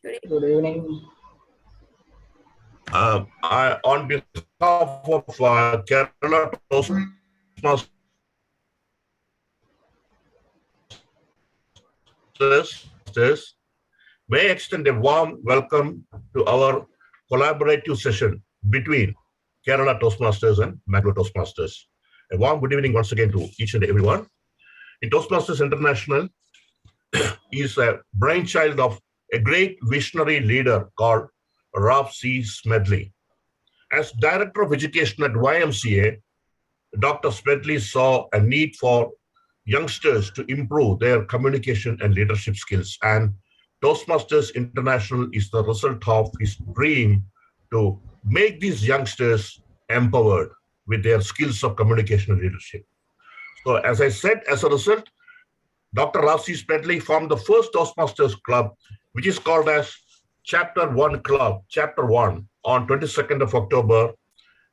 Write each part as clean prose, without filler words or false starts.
Good evening. On behalf of Kerala Toastmasters, may I extend a warm welcome to our collaborative session between Kerala Toastmasters and Mangalore Toastmasters. A warm good evening once again to each and everyone. In Toastmasters International is a brainchild of a great visionary leader called Ralph C. Smedley. As Director of Education at YMCA, Dr. Smedley saw a need for youngsters to improve their communication and leadership skills. And Toastmasters International is the result of his dream to make these youngsters empowered with their skills of communication and leadership. So, as I said, as a result, Dr. Ralph C. Smedley formed the first Toastmasters Club, which is called as Chapter 1 Club, Chapter 1, on 22nd of October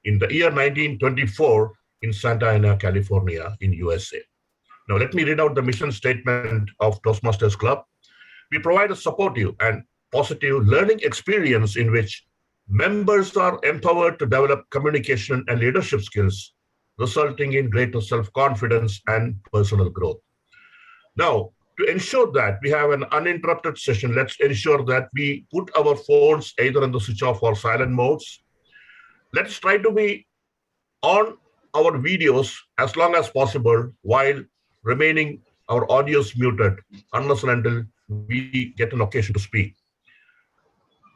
in the year 1924 in Santa Ana, California, in USA. Now, let me read out the mission statement of Toastmasters Club. We provide a supportive and positive learning experience in which members are empowered to develop communication and leadership skills, resulting in greater self-confidence and personal growth. Now, to ensure that we have an uninterrupted session, let's ensure that we put our phones either in the switch off or silent modes. Let's try to be on our videos as long as possible while remaining our audios muted unless and until we get an occasion to speak.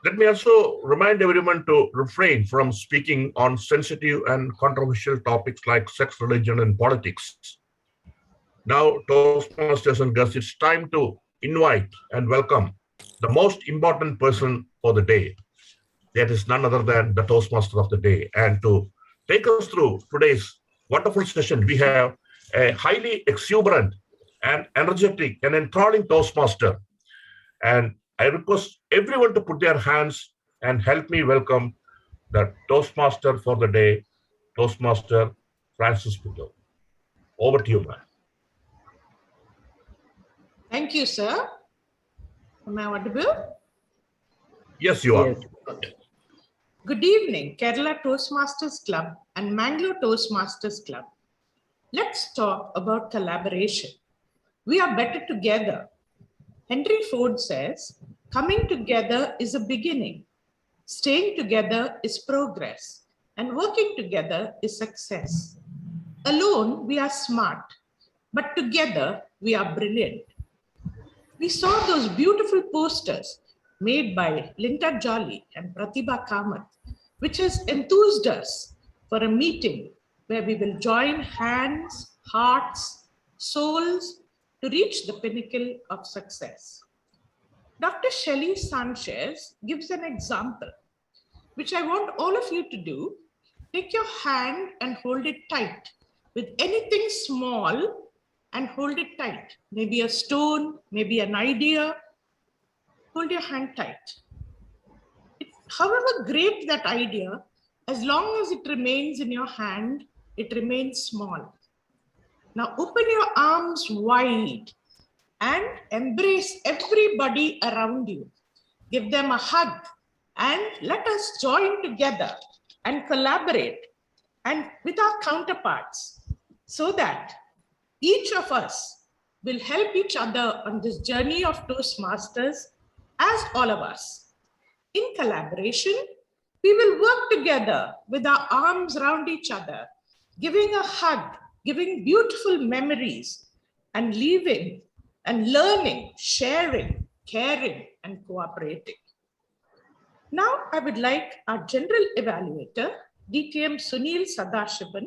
Let me also remind everyone to refrain from speaking on sensitive and controversial topics like sex, religion, and politics. Now, Toastmasters and guests, it's time to invite and welcome the most important person for the day. That is none other than the Toastmaster of the day. And to take us through today's wonderful session, we have a highly exuberant and energetic and enthralling Toastmaster. And I request everyone to put their hands and help me welcome the Toastmaster for the day, Toastmaster Francis Pitto. Over to you, man. Thank you, sir. Am I audible? Yes, you are. Yes. Good evening, Kerala Toastmasters Club and Mangalore Toastmasters Club. Let's talk about collaboration. We are better together. Henry Ford says, coming together is a beginning. Staying together is progress. And working together is success. Alone, we are smart. But together, we are brilliant. We saw those beautiful posters made by Linda Jolly and Pratibha Kamath, which has enthused us for a meeting where we will join hands, hearts, souls to reach the pinnacle of success. Dr. Shelley Sanchez gives an example, which I want all of you to do. Take your hand and hold it tight with anything small and hold it tight. Maybe a stone, maybe an idea. Hold your hand tight. However great that idea, as long as it remains in your hand, it remains small. Now open your arms wide and embrace everybody around you. Give them a hug and let us join together and collaborate and with our counterparts so that each of us will help each other on this journey of Toastmasters as all of us. In collaboration, we will work together with our arms around each other, giving a hug, giving beautiful memories, and leaving and learning, sharing, caring, and cooperating. Now, I would like our general evaluator, DTM Sunil Sadashivan,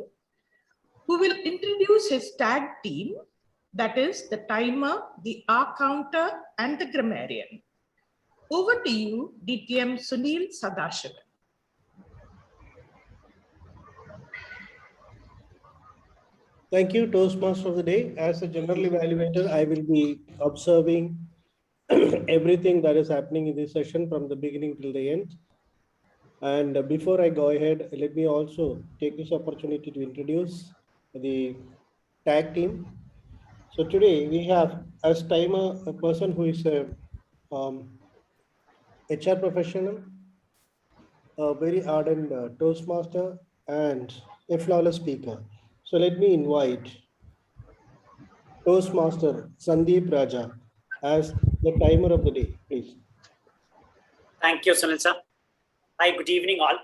who will introduce his tag team, that is the timer, the R counter, and the grammarian. Over to you, DTM Sunil Sadashivan. Thank you, Toastmaster of the Day. As a general evaluator, I will be observing everything that is happening in this session from the beginning till the end. And before I go ahead, let me also take this opportunity to introduce the tag team. So today we have as timer a person who is HR professional, a very ardent Toastmaster, and a flawless speaker. So let me invite Toastmaster Sandeep Raja as the timer of the day, please. Thank you, Sunil sir. Hi, good evening all.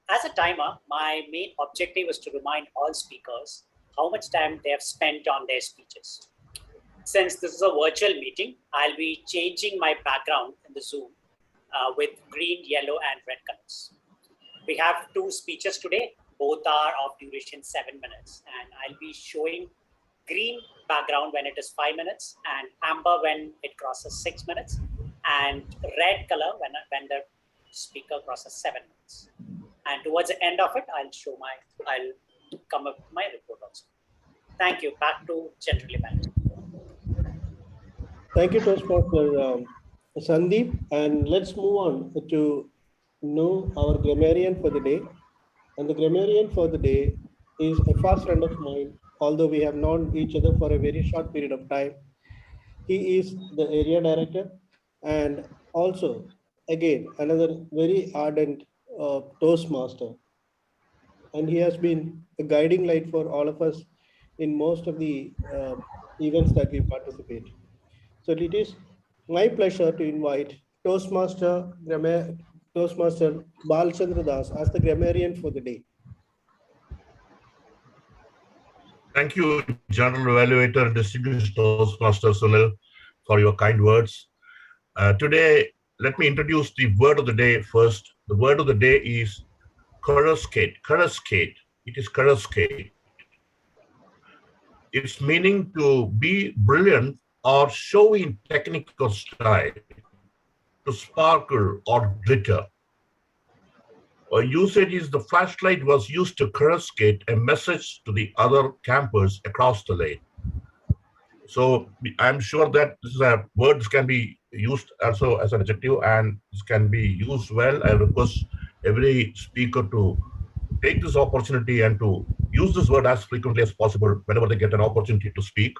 As a timer, my main objective is to remind all speakers how much time they have spent on their speeches. Since this is a virtual meeting, I'll be changing my background in the Zoom with green, yellow, and red colors. We have 2 speeches today. Both are of duration 7 minutes, and I'll be showing green background when it is 5 minutes, and amber when it crosses 6 minutes, and red color when the speaker crosses 7 minutes. And towards the end of it, I'll come up with my report also. Thank you. Back to General Event. Thank you, Toastmaster Sandeep. And let's move on to know our grammarian for the day. And the grammarian for the day is a fast friend of mine, although we have known each other for a very short period of time. He is the area director and also, again, another very ardent Toastmaster. And he has been a guiding light for all of us in most of the events that we participate. So it is my pleasure to invite Toastmaster Balchandra Das as the grammarian for the day. Thank you, General Evaluator and distinguished Toastmaster Sunil, for your kind words. Today, let me introduce the word of the day first. The word of the day is coruscate. Coruscate. It is coruscate. Its meaning to be brilliant or show in technical style, to sparkle or glitter. Usage is the flashlight was used to coruscate a message to the other campers across the lane. So I'm sure that this is a words can be used also as an adjective, and this can be used well. I request every speaker to take this opportunity and to use this word as frequently as possible whenever they get an opportunity to speak.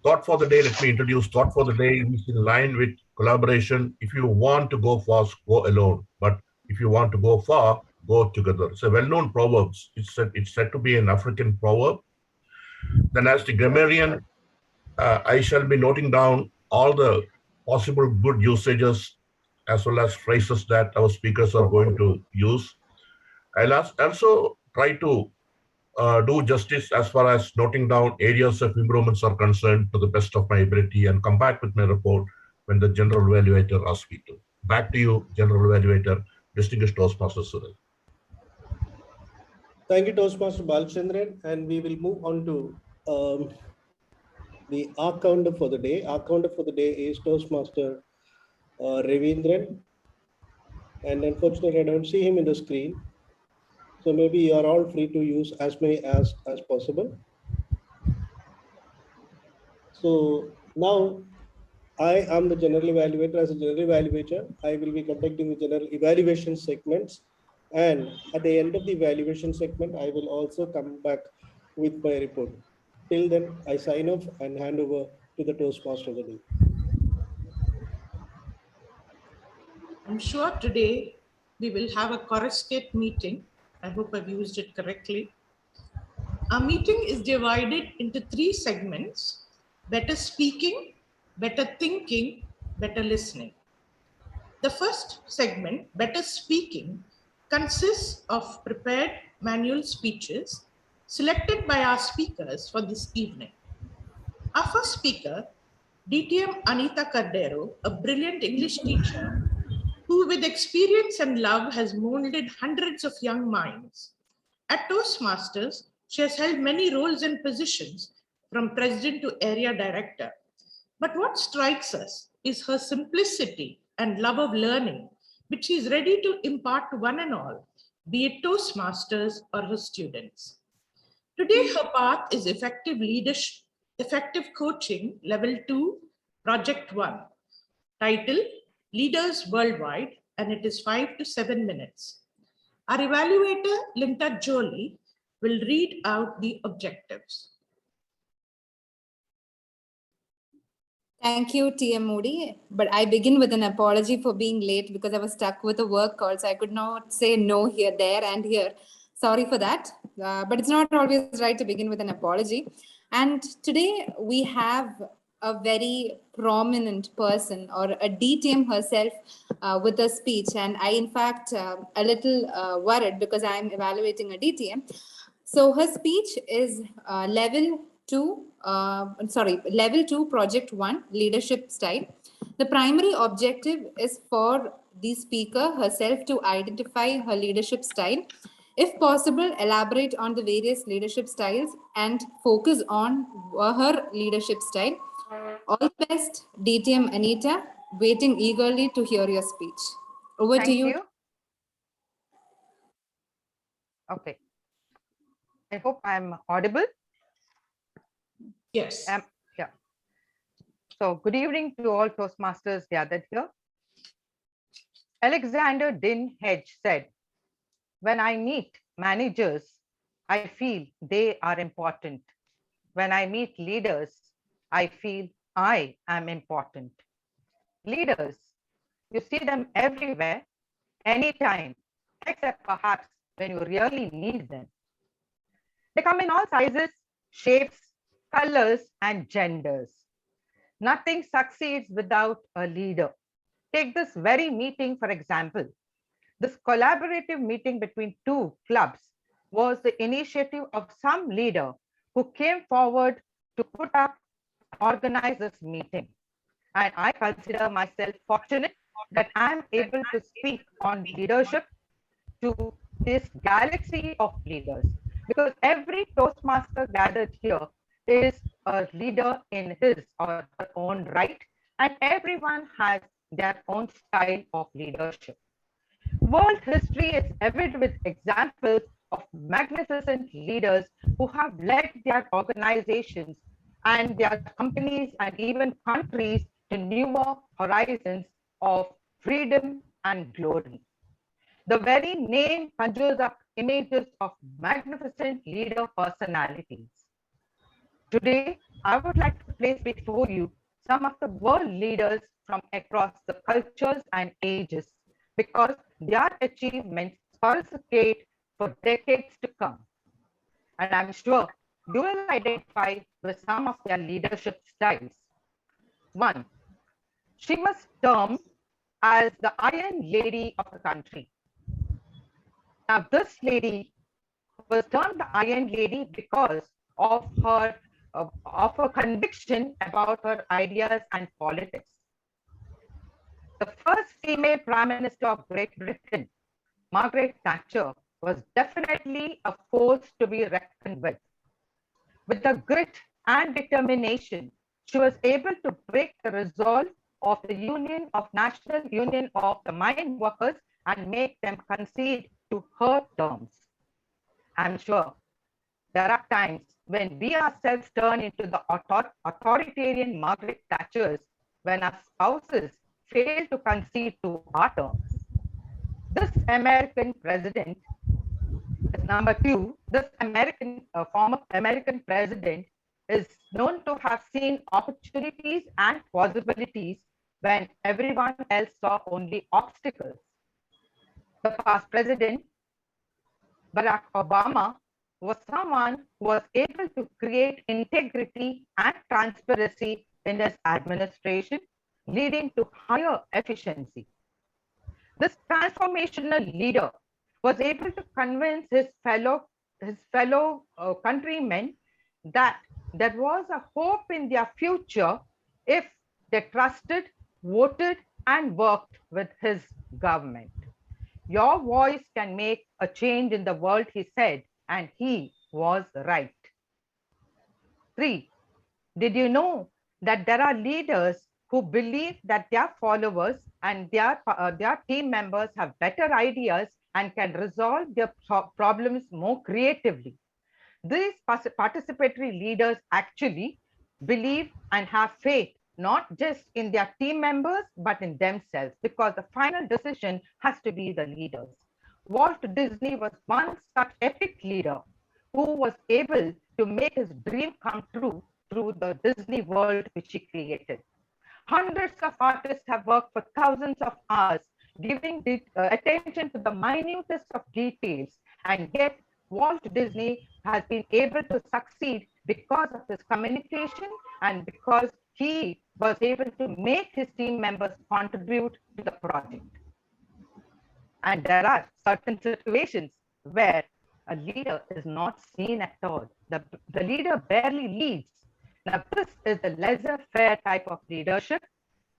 Thought for the day, let me introduce thought for the day is in line with collaboration. If you want to go fast, go alone. But if you want to go far, go together. It's a well-known proverb. It's said to be an African proverb. Then as the grammarian, I shall be noting down all the possible good usages as well as phrases that our speakers are going to use. I'll also try to do justice as far as noting down areas of improvements are concerned to the best of my ability and come back with my report when the General Evaluator asks me to. Back to you, General Evaluator, distinguished Toastmaster Sunil. Thank you, Toastmaster Balchandran. And we will move on to the arc counter for the day. Arc counter for the day is Toastmaster Ravindran. And unfortunately, I don't see him in the screen. So maybe you are all free to use as many as possible. So now I am the general evaluator. As a general evaluator, I will be conducting the general evaluation segments. And at the end of the evaluation segment, I will also come back with my report. Till then, I sign off and hand over to the Toastmaster of the day. I'm sure today we will have a coruscate meeting. I hope I've used it correctly. Our meeting is divided into 3 segments: better speaking, better thinking, better listening. The first segment, better speaking, consists of prepared manual speeches selected by our speakers for this evening. Our first speaker, DTM Anita Cardero, a brilliant English teacher who with experience and love has molded hundreds of young minds. At Toastmasters, she has held many roles and positions from president to area director. But what strikes us is her simplicity and love of learning, which she is ready to impart to one and all, be it Toastmasters or her students. Today, her path is effective leadership, effective coaching, level 2, project 1. Title, Leaders Worldwide, and it is 5 to 7 minutes. Our evaluator, Linda Jolie, will read out the objectives. Thank you, TM Moody. But I begin with an apology for being late because I was stuck with a work call, so I could not say no here, there, and here. Sorry for that. But it's not always right to begin with an apology. And today we have a very prominent person, or a DTM herself, with a speech. And I, in fact, a little worried because I'm evaluating a DTM. So her speech is level 2, project 1, leadership style. The primary objective is for the speaker herself to identify her leadership style. If possible, elaborate on the various leadership styles and focus on her leadership style. All the best, DTM Anita. Waiting eagerly to hear your speech. Over to you. Okay. I hope I'm audible. Yes. Yeah. So good evening to all Toastmasters gathered here. Alexander Din Hedge said, "When I meet managers, I feel they are important. When I meet leaders, I feel I am important." Leaders, you see them everywhere, anytime, except perhaps when you really need them. They come in all sizes, shapes, colors, and genders. Nothing succeeds without a leader. Take this very meeting, for example. This collaborative meeting between two clubs was the initiative of some leader who came forward to put up, organize this meeting. And I consider myself fortunate that I'm able to speak on leadership to this galaxy of leaders, because every Toastmaster gathered here is a leader in his or her own right, and everyone has their own style of leadership. World history is evident with examples of magnificent leaders who have led their organizations and their companies and even countries to newer horizons of freedom and glory. The very name conjures up images of magnificent leader personalities. Today, I would like to place before you some of the world leaders from across the cultures and ages, because their achievements perseverate for decades to come. And I'm sure you will identify with some of their leadership styles. One, she was termed as the Iron Lady of the country. Now, this lady was termed the Iron Lady because of her conviction about her ideas and politics. The first female Prime Minister of Great Britain, Margaret Thatcher, was definitely a force to be reckoned with. With the grit and determination, she was able to break the resolve of the National Union of the Mine Workers and make them concede to her terms. I'm sure there are times when we ourselves turn into the authoritarian Margaret Thatchers when our spouses fail to concede to our terms. This American president, number two, this former American president is known to have seen opportunities and possibilities when everyone else saw only obstacles. The past president, Barack Obama, was someone who was able to create integrity and transparency in his administration, leading to higher efficiency. This transformational leader was able to convince his fellow countrymen that there was a hope in their future if they trusted, voted, and worked with his government. Your voice can make a change in the world, he said, and he was right. 3, did you know that there are leaders who believe that their followers and their team members have better ideas and can resolve their problems more creatively? These participatory leaders actually believe and have faith not just in their team members, but in themselves, because the final decision has to be the leaders. Walt Disney was one such epic leader who was able to make his dream come true through the Disney World which he created. Hundreds of artists have worked for thousands of hours, giving attention to the minutest of details, and yet Walt Disney has been able to succeed because of his communication and because he was able to make his team members contribute to the project. And there are certain situations where a leader is not seen at all. The leader barely leads. Now, this is the laissez-faire type of leadership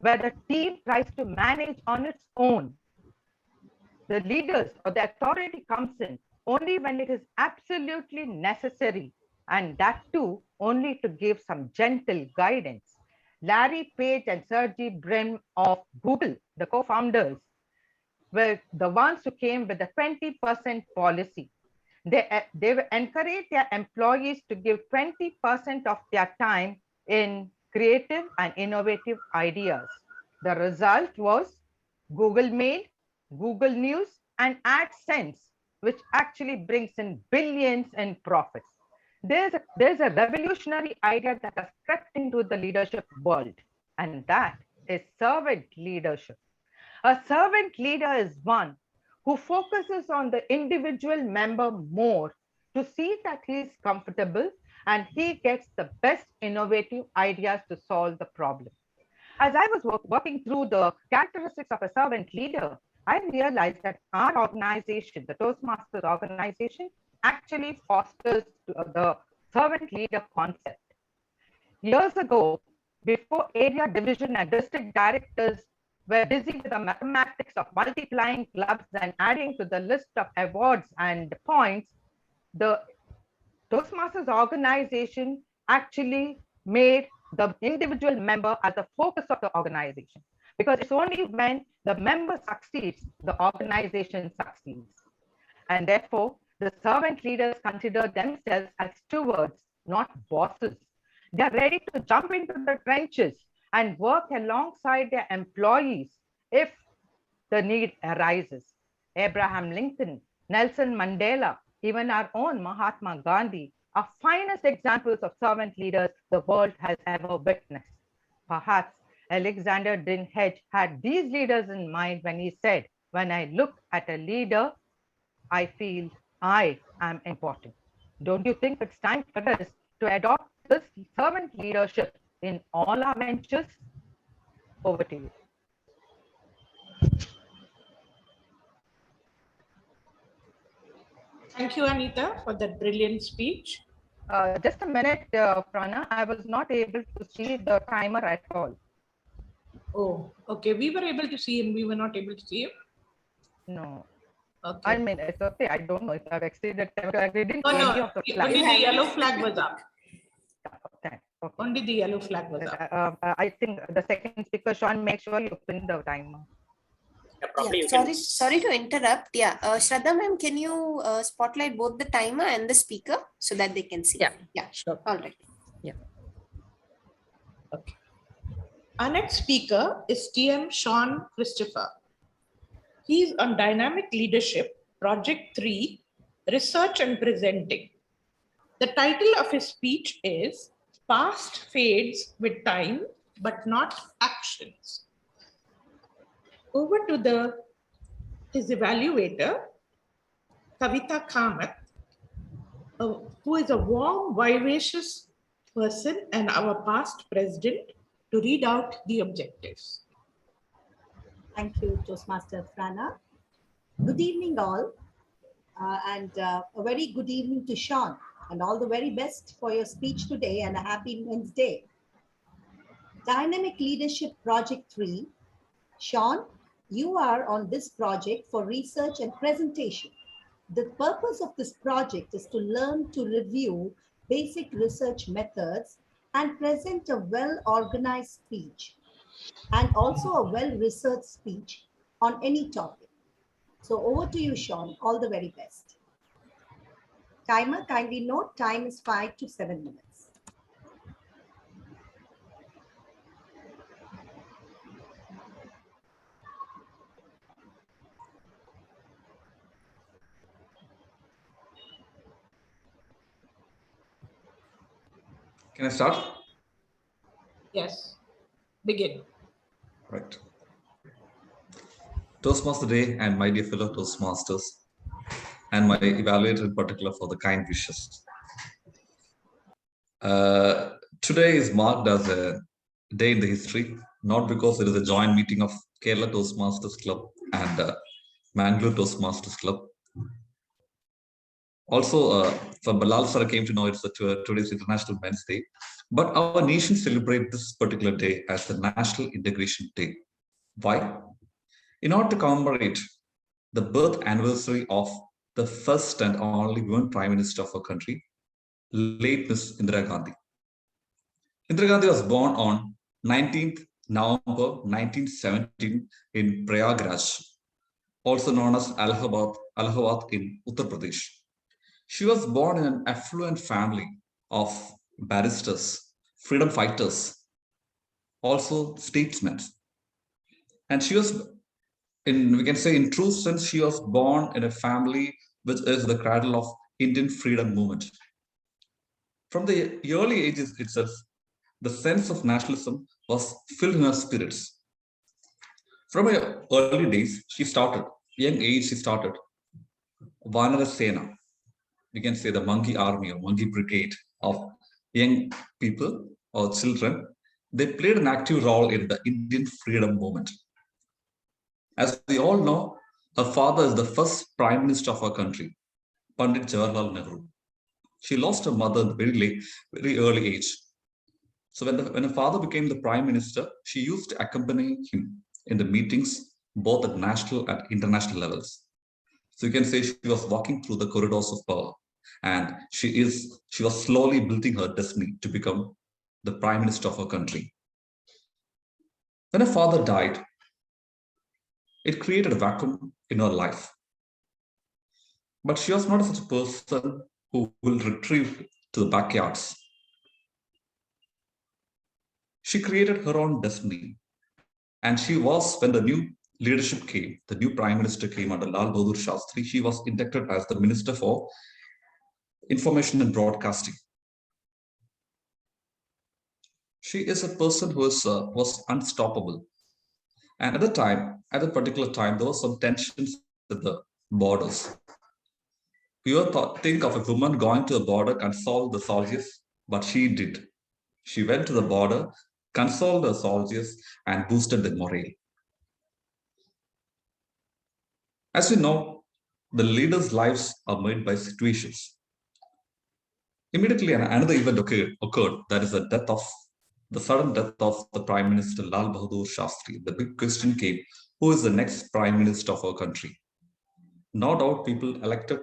where the team tries to manage on its own. The leaders or the authority comes in only when it is absolutely necessary, and that too only to give some gentle guidance. Larry Page and Sergey Brin of Google, the co-founders, were the ones who came with the 20% policy. They encourage their employees to give 20% of their time in creative and innovative ideas. The result was Google Mail, Google News, and AdSense, which actually brings in billions in profits. There's a revolutionary idea that has crept into the leadership world, and that is servant leadership. A servant leader is one who focuses on the individual member more to see that he is comfortable and he gets the best innovative ideas to solve the problem. As I was working through the characteristics of a servant leader, I realized that our organization, the Toastmasters organization, actually fosters the servant leader concept. Years ago, before area division and district directors were busy with the mathematics of multiplying clubs and adding to the list of awards and points, the Toastmasters organization actually made the individual member as the focus of the organization. Because it's only when the member succeeds, the organization succeeds. And therefore, the servant leaders consider themselves as stewards, not bosses. They're ready to jump into the trenches and work alongside their employees if the need arises. Abraham Lincoln, Nelson Mandela, even our own Mahatma Gandhi are finest examples of servant leaders the world has ever witnessed. Perhaps Alexander Din Hedge had these leaders in mind when he said, "When I look at a leader, I feel I am important." Don't you think it's time for us to adopt this servant leadership in all our ventures? Over to you. Thank you, Anita, for that brilliant speech. Just a minute, Prana. I was not able to see the timer at all. Oh, okay. We were able to see him. We were not able to see him. No. Okay. I mean, it's okay. I don't know if I've exceeded. I didn't Oh, see no. any of the flags. Only the yellow flag was up. Okay. Only the yellow flag was up. I think the second speaker, Sean, make sure you pin the timer. Yeah, sorry to interrupt. Yeah, Shraddha ma'am, can you spotlight both the timer and the speaker so that they can see? Yeah, sure. All right. Yeah. Okay. Our next speaker is TM Sean Christopher. He is on Dynamic Leadership, Project 3, Research and Presenting. The title of his speech is Past Fades with Time, but Not Actions. Over to his evaluator, Kavita Kamath, who is a warm, vivacious person and our past president, to read out the objectives. Thank you, Toastmaster Prana. Good evening, all. And a very good evening to Sean, and all the very best for your speech today, and a happy Wednesday. Dynamic Leadership Project 3. Sean, you are on this project for research and presentation. The purpose of this project is to learn to review basic research methods and present a well-organized speech, and also a well-researched speech on any topic. So over to you, Sean. All the very best. Timer, kindly note, time is 5 to 7 minutes. Can I start? Yes, begin. Toastmaster Day and my dear fellow Toastmasters, and my evaluator in particular for the kind wishes. Today is marked as a day in the history, not because it is a joint meeting of Kerala Toastmasters Club and Mangalore Toastmasters Club. Also, from Balal Sir came to know it's today's International Men's Day, but our nation celebrates this particular day as the National Integration Day. Why? In order to commemorate the birth anniversary of the first and only woman Prime Minister of our country, late Miss Indira Gandhi. Indira Gandhi was born on 19th November 1917 in Prayagraj, also known as Allahabad in Uttar Pradesh. She was born in an affluent family of barristers, freedom fighters, also statesmen. And she was, we can say in true sense, she was born in a family which is the cradle of Indian freedom movement. From the early ages itself, the sense of nationalism was filled in her spirits. From her early days, young age, she started Vanara Sena. We can say the monkey army or monkey brigade of young people or children. They played an active role in the Indian freedom movement. As we all know, her father is the first Prime Minister of our country, Pandit Jawaharlal Nehru. She lost her mother at a very early age. So when her father became the Prime Minister, she used to accompany him in the meetings, both at national and international levels. So you can say she was walking through the corridors of power, and she was slowly building her destiny to become the Prime Minister of her country. When her father died, it created a vacuum in her life. But she was not such a person who will retreat to the backyards. She created her own destiny. And she was, when the new leadership came, the new Prime Minister came under Lal Bahadur Shastri, she was inducted as the Minister for Information and Broadcasting. She is a person who was unstoppable. And at that particular time, there was some tensions at the borders. You think of a woman going to the border, console the soldiers, but she did. She went to the border, consoled the soldiers, and boosted the morale. As we know, the leaders' lives are made by situations. Immediately, another event occurred, that is the sudden death of the Prime Minister Lal Bahadur Shastri. The big question came, who is the next Prime Minister of our country? No doubt people elected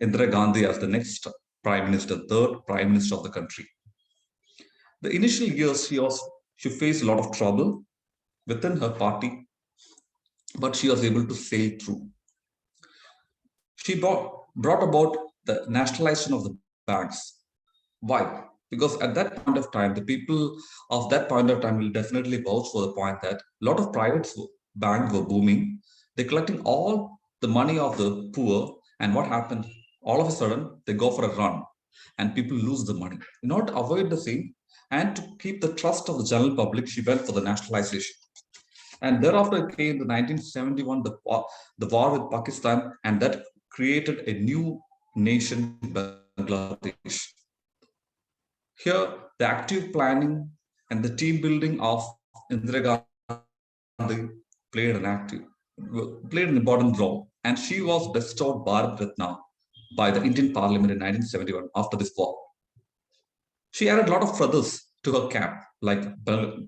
Indira Gandhi as the next Prime Minister, third Prime Minister of the country. The initial years, she faced a lot of trouble within her party, but she was able to sail through. She brought about the nationalization of the banks. Why? Because at that point of time, the people of that point of time will definitely vouch for the point that a lot of private banks were booming. They're collecting all the money of the poor. And what happened? All of a sudden, they go for a run and people lose the money. In order to avoid the same and to keep the trust of the general public, she went for the nationalization. And thereafter came the 1971, the war with Pakistan, and that created a new nation, Bangladesh. Here, the active planning and the team building of Indira Gandhi played an important role. And she was bestowed Bharat Ratna by the Indian Parliament in 1971 after this war. She added a lot of feathers to her cap, like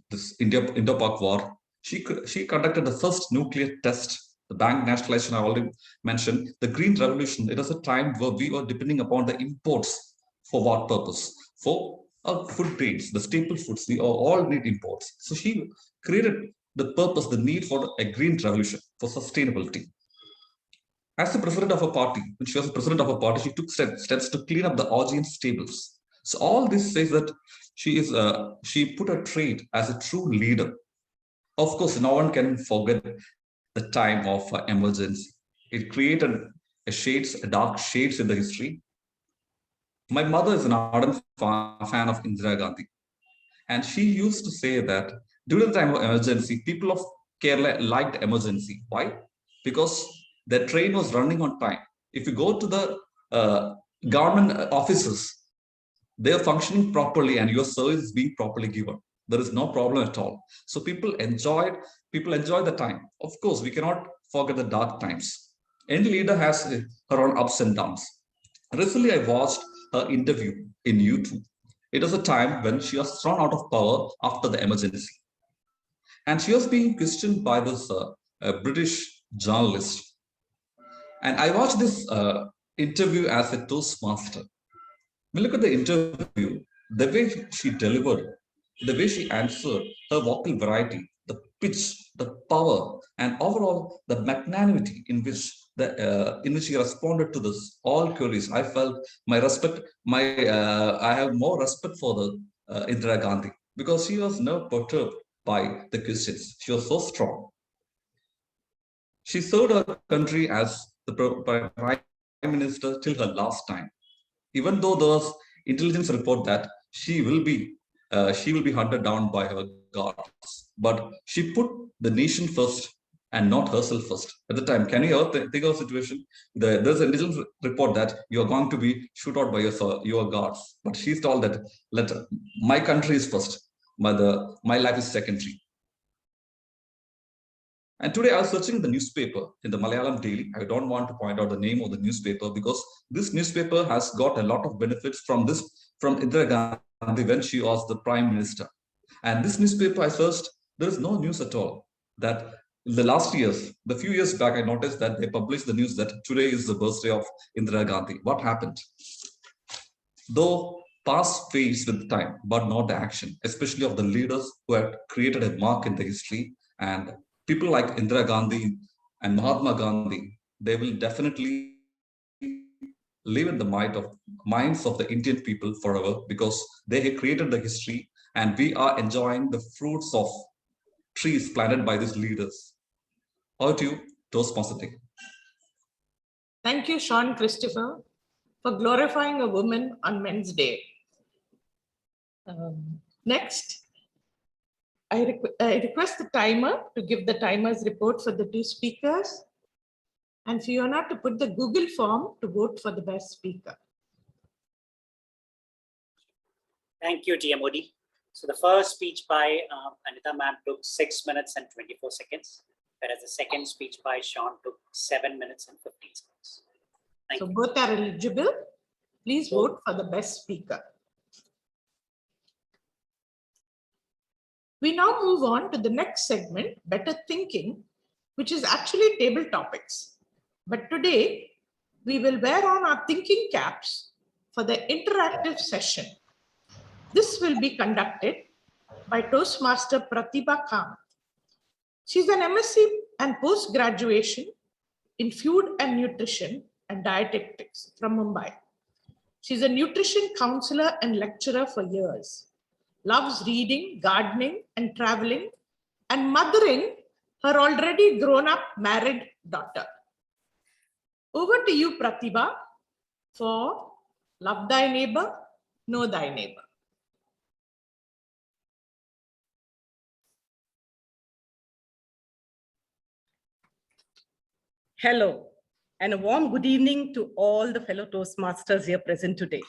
this Indo-Pak war. She conducted the first nuclear test, the bank nationalization I already mentioned, the Green Revolution. It was a time where we were depending upon the imports. For what purpose? For our food grains, the staple foods, we all need imports. So she created the purpose, the need for a green revolution, for sustainability. As the president of a party, when she was the president of a party, she took steps to clean up the audience stables. So all this says that she put her trade as a true leader. Of course, no one can forget the time of emergency. It created a dark shades in the history. My mother is an ardent fan of Indira Gandhi. And she used to say that during the time of emergency, people of Kerala liked emergency. Why? because the train was running on time. If you go to the government offices, they are functioning properly and your service is being properly given. There is no problem at all. So people enjoy the time. Of course, we cannot forget the dark times. Any leader has her own ups and downs. Recently, I watched her interview in YouTube. It was a time when she was thrown out of power after the emergency. And she was being questioned by this British journalist. And I watched this interview as a Toastmaster. When you look at the interview, the way she delivered, the way she answered, her vocal variety, the pitch, the power, and overall the magnanimity in which she responded to this all queries, I felt I have more respect for the Indira Gandhi, because she was never perturbed by the questions. She was so strong. She served her country as the Prime Minister till her last time. Even though there was intelligence report that she will be hunted down by her guards, but she put the nation first and not herself first at the time. Can you ever think of a situation? There's an intelligence report that you are going to be shot out by your guards, but she's told that my country is first, my life is secondary. And today I was searching the newspaper in the Malayalam Daily. I don't want to point out the name of the newspaper because this newspaper has got a lot of benefits from Indira Gandhi when she was the Prime Minister. And this newspaper I searched, there is no news at all. That in the few years back, I noticed that they published the news that today is the birthday of Indira Gandhi. What happened? Though past fades with time, but not the action, especially of the leaders who had created a mark in the history. And people like Indira Gandhi and Mahatma Gandhi, they will definitely live in the minds of the Indian people forever, because they have created the history and we are enjoying the fruits of trees planted by these leaders. Over to you, Toastmaster. Thank you, Sean Christopher, for glorifying a woman on Men's Day. Next, I request the timer to give the timer's report for the two speakers, and Fiona to put the Google form to vote for the best speaker. Thank you, TM Modi. So the first speech by Anita ma'am took 6 minutes and 24 seconds, whereas the second speech by Sean took 7 minutes and 15 seconds. Thank you. Both are eligible. Please vote for the best speaker. We now move on to the next segment, Better Thinking, which is actually table topics. But today, we will wear on our thinking caps for the interactive session. This will be conducted by Toastmaster Pratibha Kant. She's an MSc and post-graduation in food and nutrition and dietetics from Mumbai. She's a nutrition counselor and lecturer for years. Loves reading, gardening, and traveling, and mothering her already grown-up married daughter. Over to you, Pratibha, for Love Thy Neighbor, Know Thy Neighbor. Hello, and a warm good evening to all the fellow Toastmasters here present today.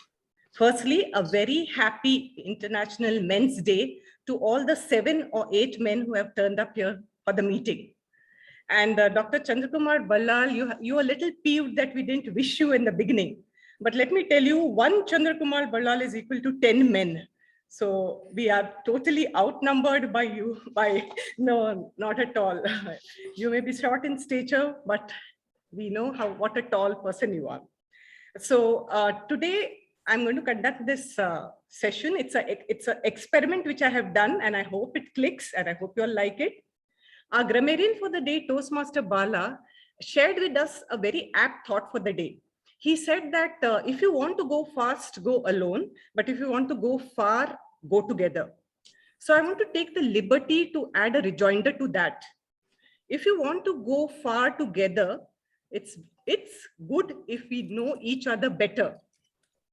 Firstly, a very happy International Men's Day to all the 7 or 8 men who have turned up here for the meeting. And Dr. Chandrakumar Ballal, you are a little peeved that we didn't wish you in the beginning. But let me tell you, 1 Chandrakumar Ballal is equal to 10 men. So we are totally outnumbered by you. No, not at all. You may be short in stature, but we know what a tall person you are. So today, I'm going to conduct this session. It's an experiment which I have done, and I hope it clicks, and I hope you all like it. Our grammarian for the day, Toastmaster Bala, shared with us a very apt thought for the day. He said that if you want to go fast, go alone, but if you want to go far, go together. So I want to take the liberty to add a rejoinder to that. If you want to go far together, it's good if we know each other better.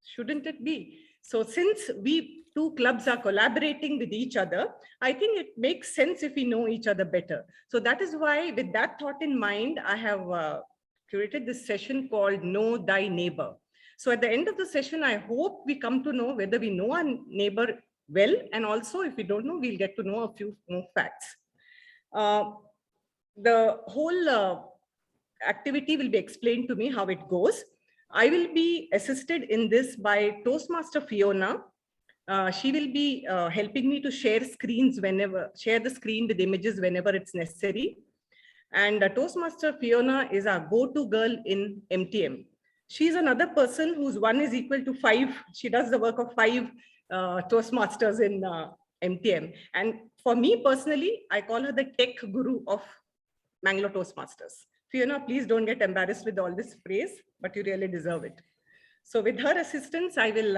Shouldn't it be? So since we two clubs are collaborating with each other, I think it makes sense if we know each other better. So that is why, with that thought in mind, I have curated this session called Know Thy Neighbor. So at the end of the session, I hope we come to know whether we know our neighbor well, and also if we don't know, we'll get to know a few more facts. The whole activity will be explained to me how it goes. I will be assisted in this by Toastmaster Fiona. She will be helping me to share screens share the screen with images whenever it's necessary. And Toastmaster Fiona is our go-to girl in MTM. She's another person whose 1 is equal to 5. She does the work of 5 Toastmasters in MTM. And for me personally, I call her the tech guru of Mangalore Toastmasters. Fiona, please don't get embarrassed with all this praise, but you really deserve it. So with her assistance, I will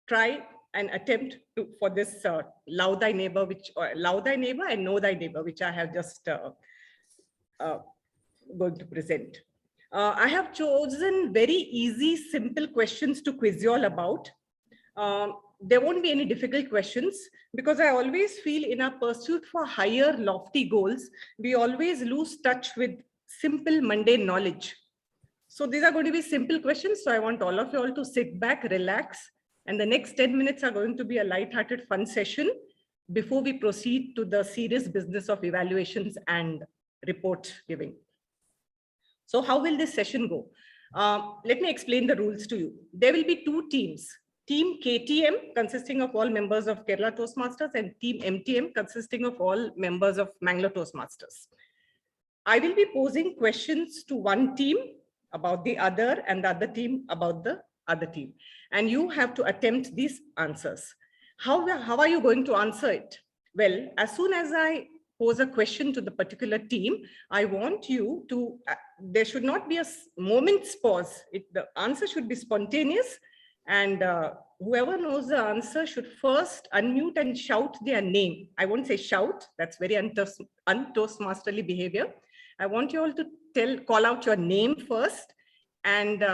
try and attempt for this Love Thy Neighbor, Love Thy Neighbor and Know Thy Neighbor, which I have just going to present. I have chosen very easy, simple questions to quiz you all about. There won't be any difficult questions, because I always feel in our pursuit for higher, lofty goals, we always lose touch with simple, mundane knowledge. So these are going to be simple questions. So I want all of you all to sit back, relax, and the next 10 minutes are going to be a light-hearted, fun session before we proceed to the serious business of evaluations and report giving. So how will this session go? Let me explain the rules to you. There will be 2 teams. Team KTM, consisting of all members of Kerala Toastmasters, and Team MTM, consisting of all members of Mangalore Toastmasters. I will be posing questions to one team about the other, and the other team about the other team. And you have to attempt these answers. How are you going to answer it? Well, as soon as I pose a question to the particular team, I want you to, there should not be a moment's pause. The answer should be spontaneous. And whoever knows the answer should first unmute and shout their name. I won't say shout, that's very un-Toastmasterly behavior. I want you all to call out your name first. And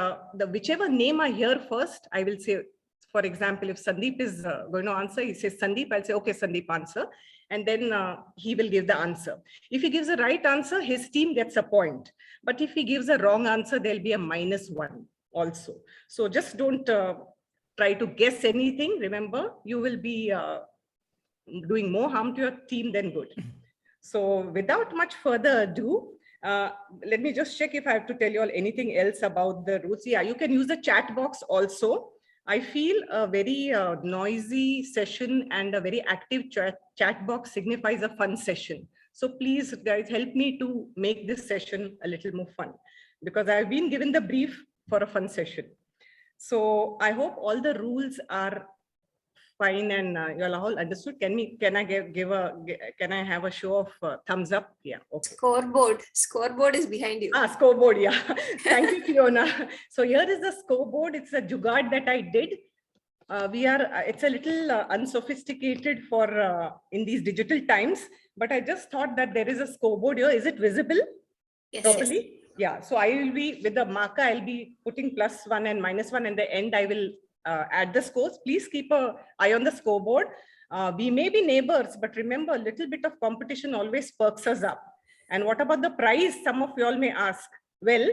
whichever name I hear first, I will say, for example, if Sandeep is going to answer, he says Sandeep, I'll say, okay, Sandeep, answer. And then he will give the answer. If he gives the right answer, his team gets a point. But if he gives a wrong answer, there'll be a -1. Also. So just don't try to guess anything. Remember, you will be doing more harm to your team than good. So without much further ado, let me just check if I have to tell you all anything else about the rules. Yeah, you can use the chat box also. I feel a very noisy session and a very active chat box signifies a fun session. So please, guys, help me to make this session a little more fun, because I've been given the brief for a fun session. So I hope all the rules are fine and you all understood. Can I have a show of thumbs up? Yeah. Okay. Scoreboard is behind you. Scoreboard. Yeah. Thank you, Fiona. So here is the scoreboard. It's a jugaad that I did. It's a little unsophisticated for in these digital times, but I just thought that there is a scoreboard here. Is it visible properly? Yes. Yeah, so I will be, with the marker, I'll be putting +1 and -1. In the end, I will add the scores. Please keep an eye on the scoreboard. We may be neighbors, but remember, a little bit of competition always perks us up. And what about the prize? Some of you all may ask. Well,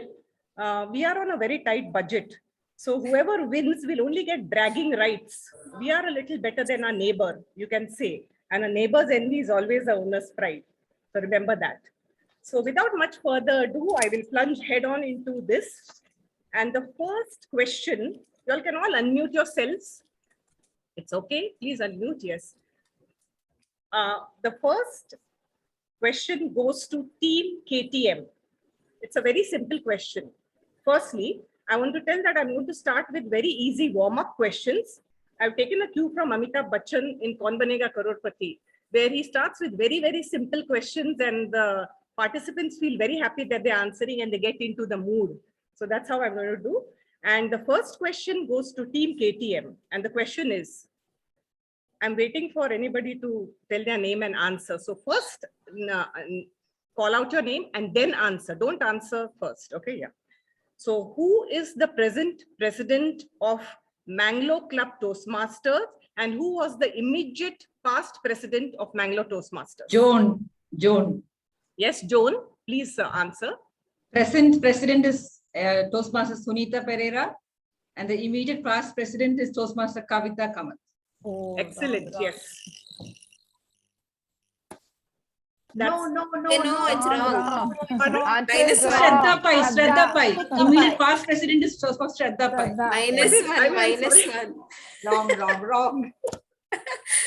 we are on a very tight budget. So whoever wins will only get bragging rights. We are a little better than our neighbor, you can say. And a neighbor's envy is always a owner's pride. So remember that. So without much further ado, I will plunge head on into this. And the first question, you all can all unmute yourselves. It's okay, please unmute, yes. The first question goes to Team KTM. It's a very simple question. Firstly, I want to tell that I'm going to start with very easy warm-up questions. I've taken a cue from Amitabh Bachchan in Kaun Banega Crorepati, where he starts with very, very simple questions, and the participants feel very happy that they're answering and they get into the mood. So that's how I'm going to do. And the first question goes to Team KTM. And the question is, I'm waiting for anybody to tell their name and answer. So first, call out your name and then answer. Don't answer first. Okay, yeah. So who is the present president of Mangalore Club Toastmasters And who was the immediate past president of Mangalore Toastmasters? Joan. Yes, Joan, please answer. Present president is Toastmaster Sunita Pereira, and the immediate past president is Toastmaster Kavita Kamath. Oh, excellent, yes. No, it's wrong. Shraddha Pai. Immediate past president is Toastmaster Shraddha Pai. -1. Wrong.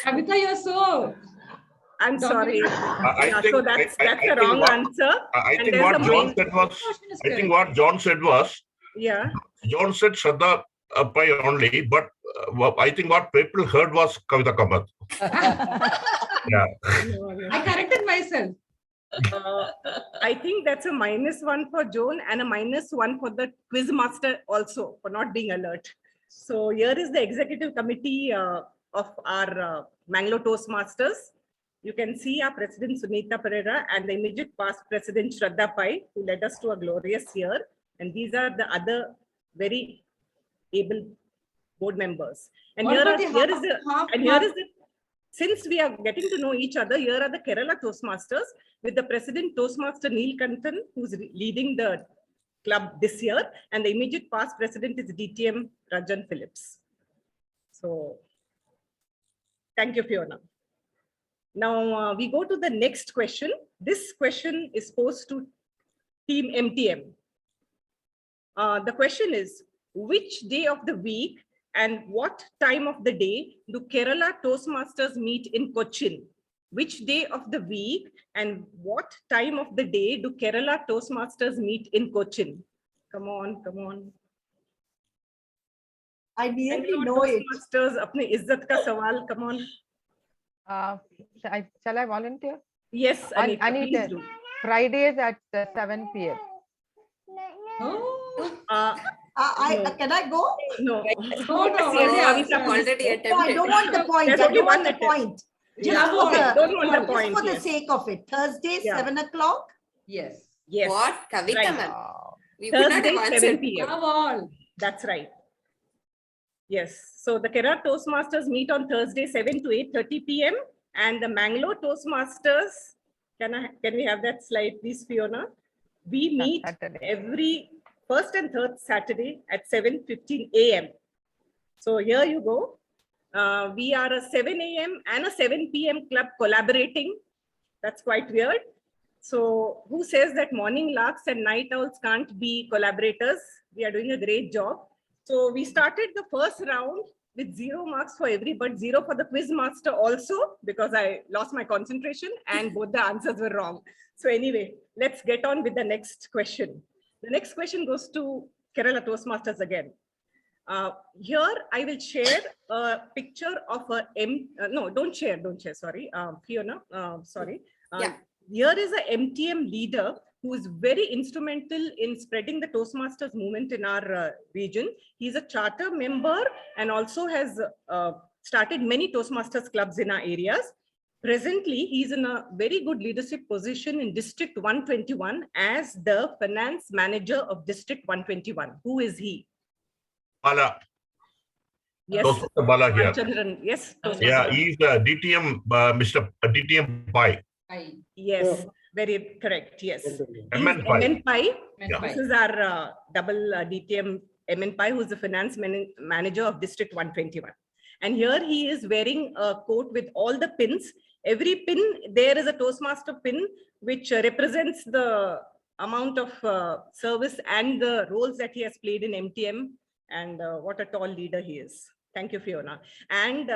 Kavita, you're so. I'm sorry. I That's the wrong answer. I think what John said was. I think what John said was. Yeah. John said Shraddha Pai only, but I think what people heard was Kavita Kamath. Yeah. I corrected myself. I think that's a -1 for Joan and a -1 for the quiz master also for not being alert. So here is the executive committee of our Mangalore Toastmasters. You can see our president Sunita Pereira and the immediate past president Shraddha Pai, who led us to a glorious year. And these are the other very able board members. And since we are getting to know each other, here are the Kerala Toastmasters with the president Toastmaster Neelkantan, who's leading the club this year, and the immediate past president is DTM Rajan Phillips. So thank you, Fiona. Now we go to the next question. This question is posed to Team MTM. The question is, which day of the week and what time of the day do Kerala Toastmasters meet in Cochin? Which day of the week and what time of the day do Kerala Toastmasters meet in Cochin? Come on. I nearly know it. Toastmasters, apne izzat ka sawal, come on. Shall I volunteer? Yes, Anita, please do. Fridays at 7 p.m. Can I go? No. Already attempted. No, I don't want the point. I don't want the point. Just for the sake of it. Thursday, 7 o'clock? Yes. What? Kavita, Right. ma'am. We Thursday, would not have 7 answered. p.m. Come on. That's right. Yes. So the Kerala Toastmasters meet on Thursday, 7 to 8:30 p.m. And the Mangalore Toastmasters, can we have that slide, please, Fiona? We meet every first and third Saturday at 7:15 a.m. So here you go. We are a 7 a.m. and a 7 p.m. club collaborating. That's quite weird. So who says that morning larks and night owls can't be collaborators? We are doing a great job. So we started the first round with 0 marks for everybody, 0 for the quiz master also, because I lost my concentration and both the answers were wrong. So anyway, let's get on with the next question. The next question goes to Kerala Toastmasters again. Here I will share a picture of a no, don't share, sorry, Fiona, sorry. Yeah. Here is a MTM leader who is very instrumental in spreading the Toastmasters movement in our region. He's a charter member and also has started many Toastmasters clubs in our areas. Presently, he's in a very good leadership position in District 121 as the finance manager of District 121. Who is he? Bala. Yes. Toastmaster Bala here. Chandran. Yes. Yeah, he's DTM, Mr. DTM Pai. Yes, very correct. Yes. MN Pai. MN Pai. Yeah. This is our double DTM MN Pai, who's the finance manager of District 121. And here he is wearing a coat with all the pins. Every pin, there is a Toastmaster pin, which represents the amount of service and the roles that he has played in MTM. And what a tall leader he is. Thank you, Fiona. And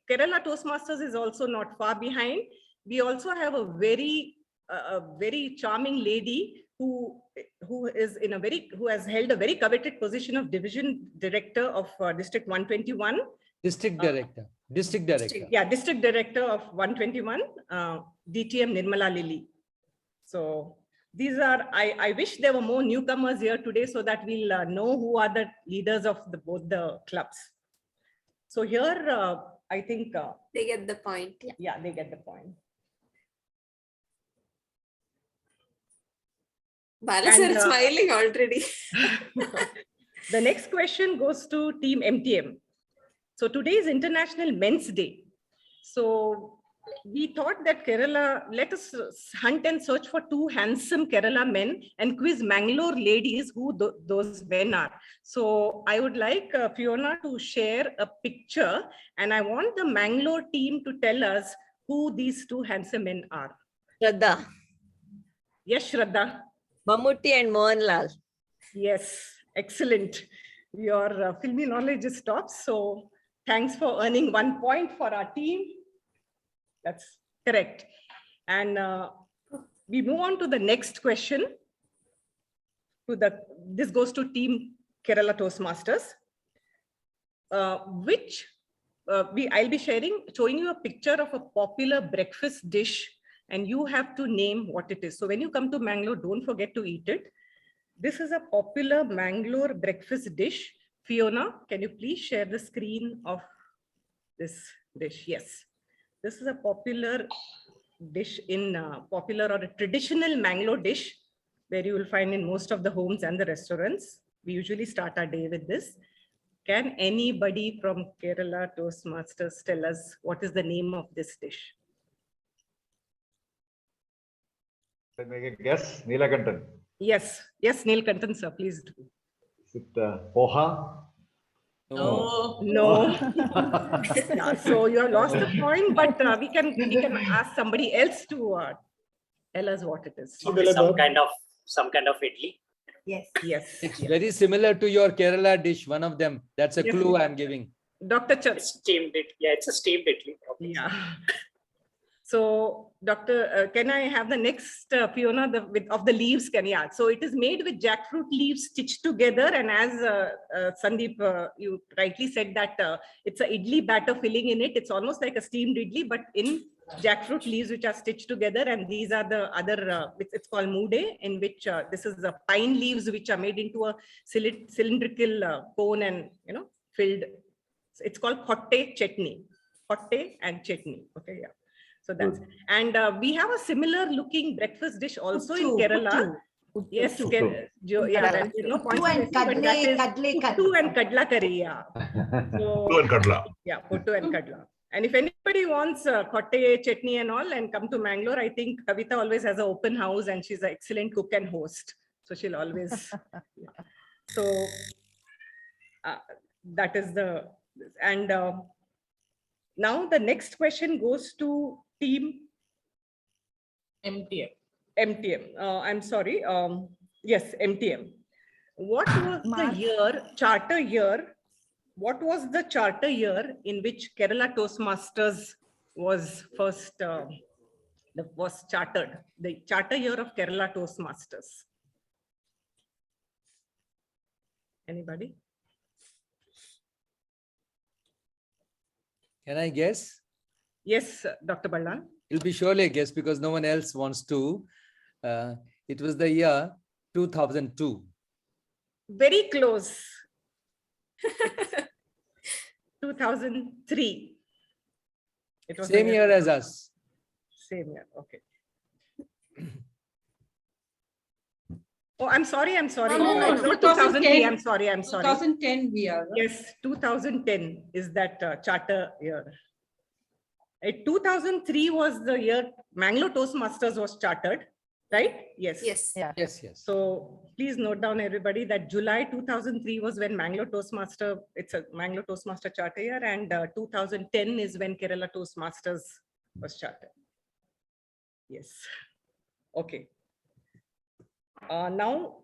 Kerala Toastmasters is also not far behind. We also have a very charming lady who has held a very coveted position of division director of District 121. District director. Yeah, district director of 121, DTM Nirmala Lily. So these are, I wish there were more newcomers here today so that we'll know who are the leaders of both the clubs. So here, I think they get the point. Yeah, they get the point. Bala sir is smiling already. The next question goes to Team MTM. So today is International Men's Day. So we thought that Kerala, let us hunt and search for 2 handsome Kerala men and quiz Mangalore ladies who those men are. So I would like Fiona to share a picture, and I want the Mangalore team to tell us who these 2 handsome men are. Shraddha. Yes, Shraddha. Mammootty and Mohanlal. Yes, excellent. Your filmy knowledge is top. So thanks for earning 1 point for our team. That's correct. And we move on to the next question. This goes to Team Kerala Toastmasters. I'll be showing you a picture of a popular breakfast dish, and you have to name what it is. So when you come to Mangalore, don't forget to eat it. This is a popular Mangalore breakfast dish. Fiona, can you please share the screen of this dish? Yes. This is a popular dish popular or a traditional Mangalore dish where you will find in most of the homes and the restaurants. We usually start our day with this. Can anybody from Kerala Toastmasters tell us what is the name of this dish? Can I make a guess? Neelakantan. Yes, Neelakantan, sir, please do. Is it poha? No. Yeah, so you have lost the point, but we can ask somebody else to tell us what it is. Some kind of idli. Yes. It's very similar to your Kerala dish, one of them. That's a clue I'm giving. Dr. Chand. Steamed it. Yeah, it's a steamed idli. Yeah. So, Doctor, can I have the next Fiona of the leaves? So it is made with jackfruit leaves stitched together, and as Sandeep, you rightly said that it's a idli batter filling in it. It's almost like a steamed idli, but in jackfruit leaves which are stitched together. And these are the other. It's called mude, in which this is the pine leaves which are made into a cylindrical cone and filled. It's called khotte chutney. Khotte and chutney. Okay, yeah. So that's and we have a similar looking breakfast dish also in Kerala. Yes, yeah, no points. Puttu and kadla curry, yeah. So, Puttu and kadla. Yeah, puttu and kadla. And if anybody wants khotte chutney and all and come to Mangalore, I think Kavita always has an open house and she's an excellent cook and host. So she'll always. Yeah. So that is the and. Now the next question goes to Team MTM. I'm sorry. Yes, MTM. What was the charter year? What was the charter year in which Kerala Toastmasters was first was chartered? The charter year of Kerala Toastmasters. Anybody? Can I guess? Yes, Dr. Ballan. It'll be surely a guess because no one else wants to. It was the year 2002. Very close. 2003. It was same year as us. Same year. Okay. Oh, I'm sorry. No, It's not 2003. I'm sorry. 2010 we are. Yes, 2010 is that charter year. 2003 was the year Mangalore Toastmasters was chartered, right? Yes. Yes. Yeah. Yes. So please note down, everybody, that July 2003 was when Mangalore Toastmaster, it's a Mangalore Toastmaster charter year, and 2010 is when Kerala Toastmasters was chartered. Yes. Okay. Now,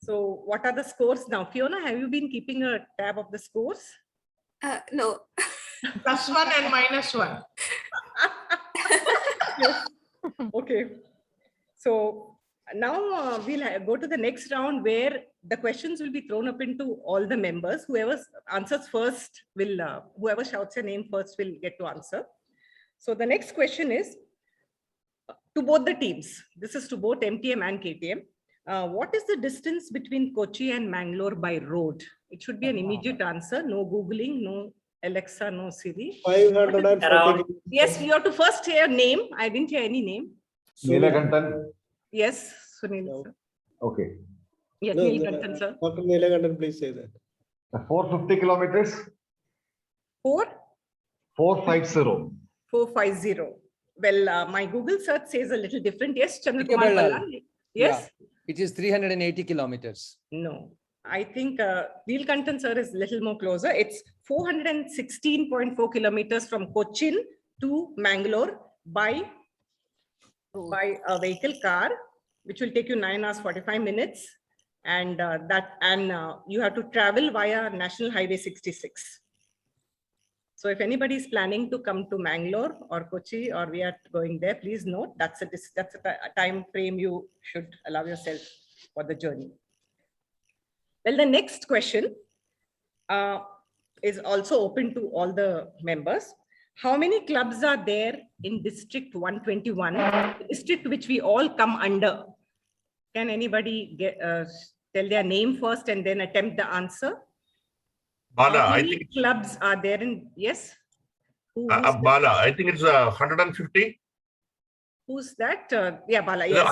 so what are the scores now? Fiona, have you been keeping a tab of the scores? No. +1 and -1. Yes. Okay. So now we'll go to the next round where the questions will be thrown up into all the members. Whoever answers first will, whoever shouts your name first will get to answer. So the next question is to both the teams. This is to both MTM and KTM. What is the distance between Kochi and Mangalore by road? It should be an immediate answer. No Googling, no Alexa, no Siri. 540. Yes, you have to first hear name. I didn't hear any name. Neelakantan. Yes, Sunil. Sir. Okay. Yes, No, Neelakantan, sir. Dr. Neelakantan, please say that. 450 kilometers. 450. 450. Well, my Google search says a little different. Yes, Chandra Ike Kumar Ballal. Ballan. Yes. Yeah, it is 380 kilometers. No, I think Neelkantan sir is a little more closer. It's 416.4 kilometers from Cochin to Mangalore by a vehicle car, which will take you 9 hours 45 minutes, and you have to travel via National Highway 66. So if anybody is planning to come to Mangalore or Kochi, or we are going there, please note that's a time frame you should allow yourself for the journey. Well, the next question is also open to all the members. How many clubs are there in District 121, the district which we all come under? Can anybody tell their name first and then attempt the answer? Bala, How I many think clubs are there in, yes? Bala, I think it's 150. Who's that? Yeah, Bala, yes.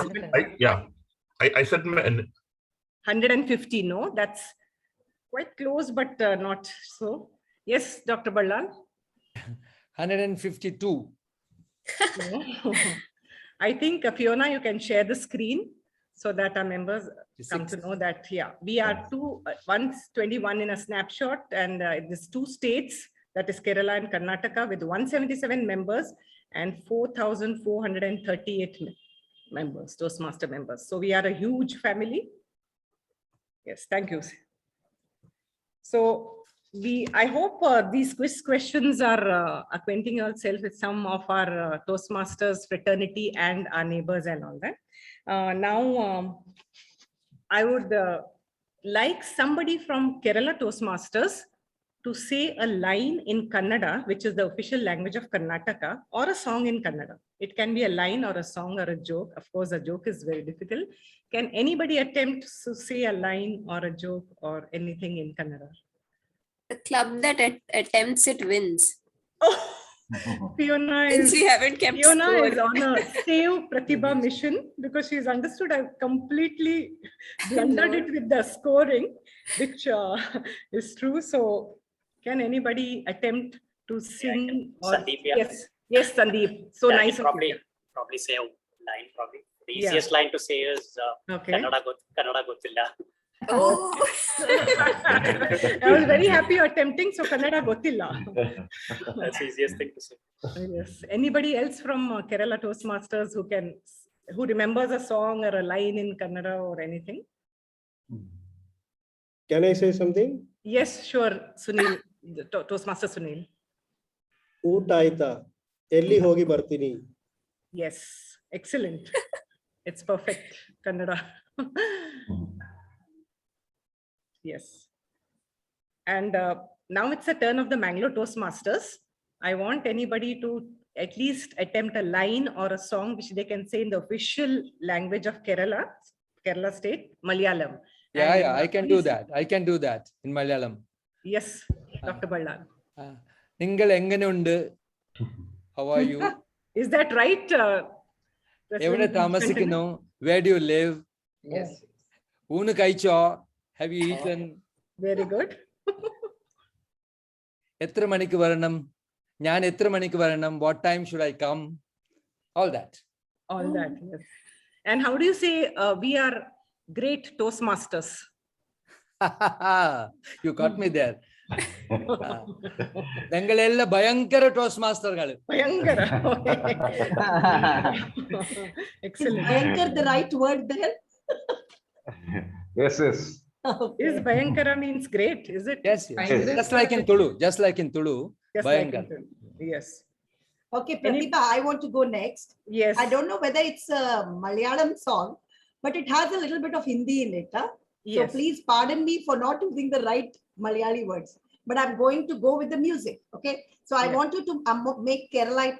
I said 150, no, that's quite close, but not so. Yes, Dr. Ballal. 152. No. I think Fiona, you can share the screen so that our members come to know that, yeah, we are 121 in a snapshot, and there's 2 states, that is Kerala and Karnataka, with 177 members and 4,438 members, Toastmaster members. So we are a huge family. Yes, thank you. So I hope these quiz questions are acquainting yourself with some of our Toastmasters fraternity and our neighbors and all that. Now, I would like somebody from Kerala Toastmasters to say a line in Kannada, which is the official language of Karnataka, or a song in Kannada. It can be a line or a song or a joke. Of course, a joke is very difficult. Can anybody attempt to say a line or a joke or anything in Kannada? The club that attempts it wins. Oh, Fiona Since we haven't kept Fiona score. is on a Save Pratibha mission because she's understood I've completely blundered it with the scoring, which is true. So can anybody attempt to sing? Or, Sandeep, yeah. Yes, Sandeep. So Yeah, nice of probably you. say a line. Probably the Yeah. easiest line to say is Okay. Kannada Gottilla. Oh. I was very happy you're attempting. So Kannada Gottilla. That's the easiest thing to say. Yes. Anybody else from Kerala Toastmasters who remembers a song or a line in Kannada or anything? Can I say something? Yes, sure. Sunil, Toastmaster Sunil. Utaita, elli hogi bartini. Yes, excellent. It's perfect, Kannada. Yes. And now it's the turn of the Mangalore Toastmasters. I want anybody to at least attempt a line or a song which they can say in the official language of Kerala state, Malayalam. Yeah, I can do that. I can do that in Malayalam. Yes, Dr. Ballal. Ningal enganundu. How are you? Is that right? Evada tamasikino? Where do you live? Yes. Unu kaicho? Have you eaten? Very good. Etra manikku varanam? Njan etra manikku varanam? What time should I come? All that. All that, yes. And how do you say we are great Toastmasters? You got me there. Bengalella Bayankara Toastmaster. Bayankara. Excellent. Is Bayankar the right word there? Yes. Okay. Is Bayankara means great, is it? Yes. Just like in Tulu. Just like in Tulu. Bayankara. Yes. Okay, Pratibha, I want to go next. Yes. I don't know whether it's a Malayalam song, but it has a little bit of Hindi in it. Huh? So Yes. please pardon me for not using the right Malayali words, but I'm going to go with the music. Okay. So I want you to make Kerala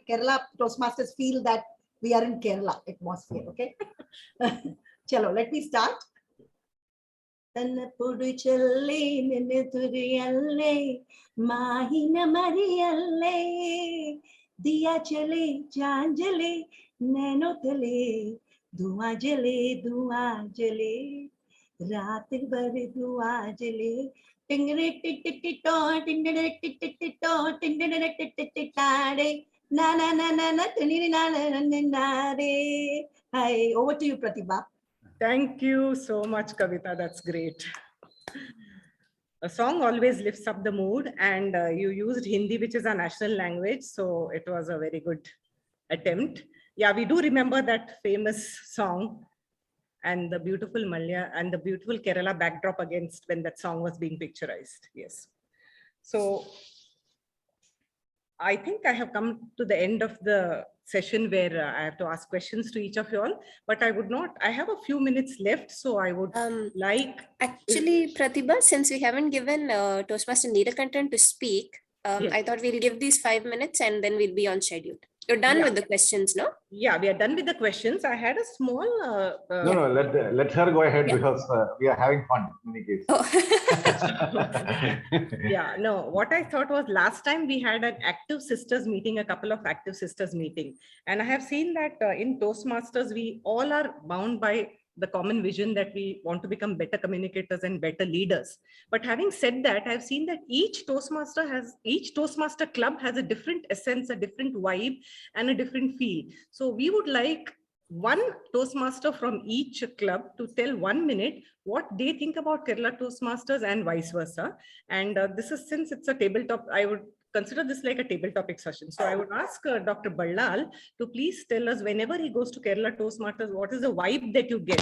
Toastmasters feel that we are in Kerala atmosphere. Okay. Chalo, let me start. Puduchalle Neneturialle Mahina Marialle Diya Chale Janjale Nenotale Dua Jale Raat Bhar Dua Jale Hi, over to you, Pratibha. Thank you so much, Kavita. That's great. A song always lifts up the mood, and you used Hindi, which is our national language. So it was a very good attempt. Yeah, we do remember that famous song and the beautiful Malya and the beautiful Kerala backdrop against when that song was being picturized. Yes. So I think I have come to the end of the session where I have to ask questions to each of you all, but I would not, I have a few minutes left. So I would Actually, Pratibha, since we haven't given Toastmaster Neelakantan to speak, Yes. I thought we'll give these 5 minutes and then we'll be on schedule. You're done with the questions, no? Yeah, we are done with the questions. I had a small... No, let her go ahead because we are having fun in any case. Yeah, no, what I thought was last time we had an active sisters meeting, a couple of active sisters meeting. And I have seen that in Toastmasters, we all are bound by the common vision that we want to become better communicators and better leaders. But having said that, I've seen that each Toastmaster club has a different essence, a different vibe, and a different feel. So we would like one Toastmaster from each club to tell 1 minute what they think about Kerala Toastmasters and vice versa. And this is, since it's a tabletop, I would consider this like a table topic session. So I would ask Dr. Ballal to please tell us whenever he goes to Kerala Toastmasters, what is the vibe that you get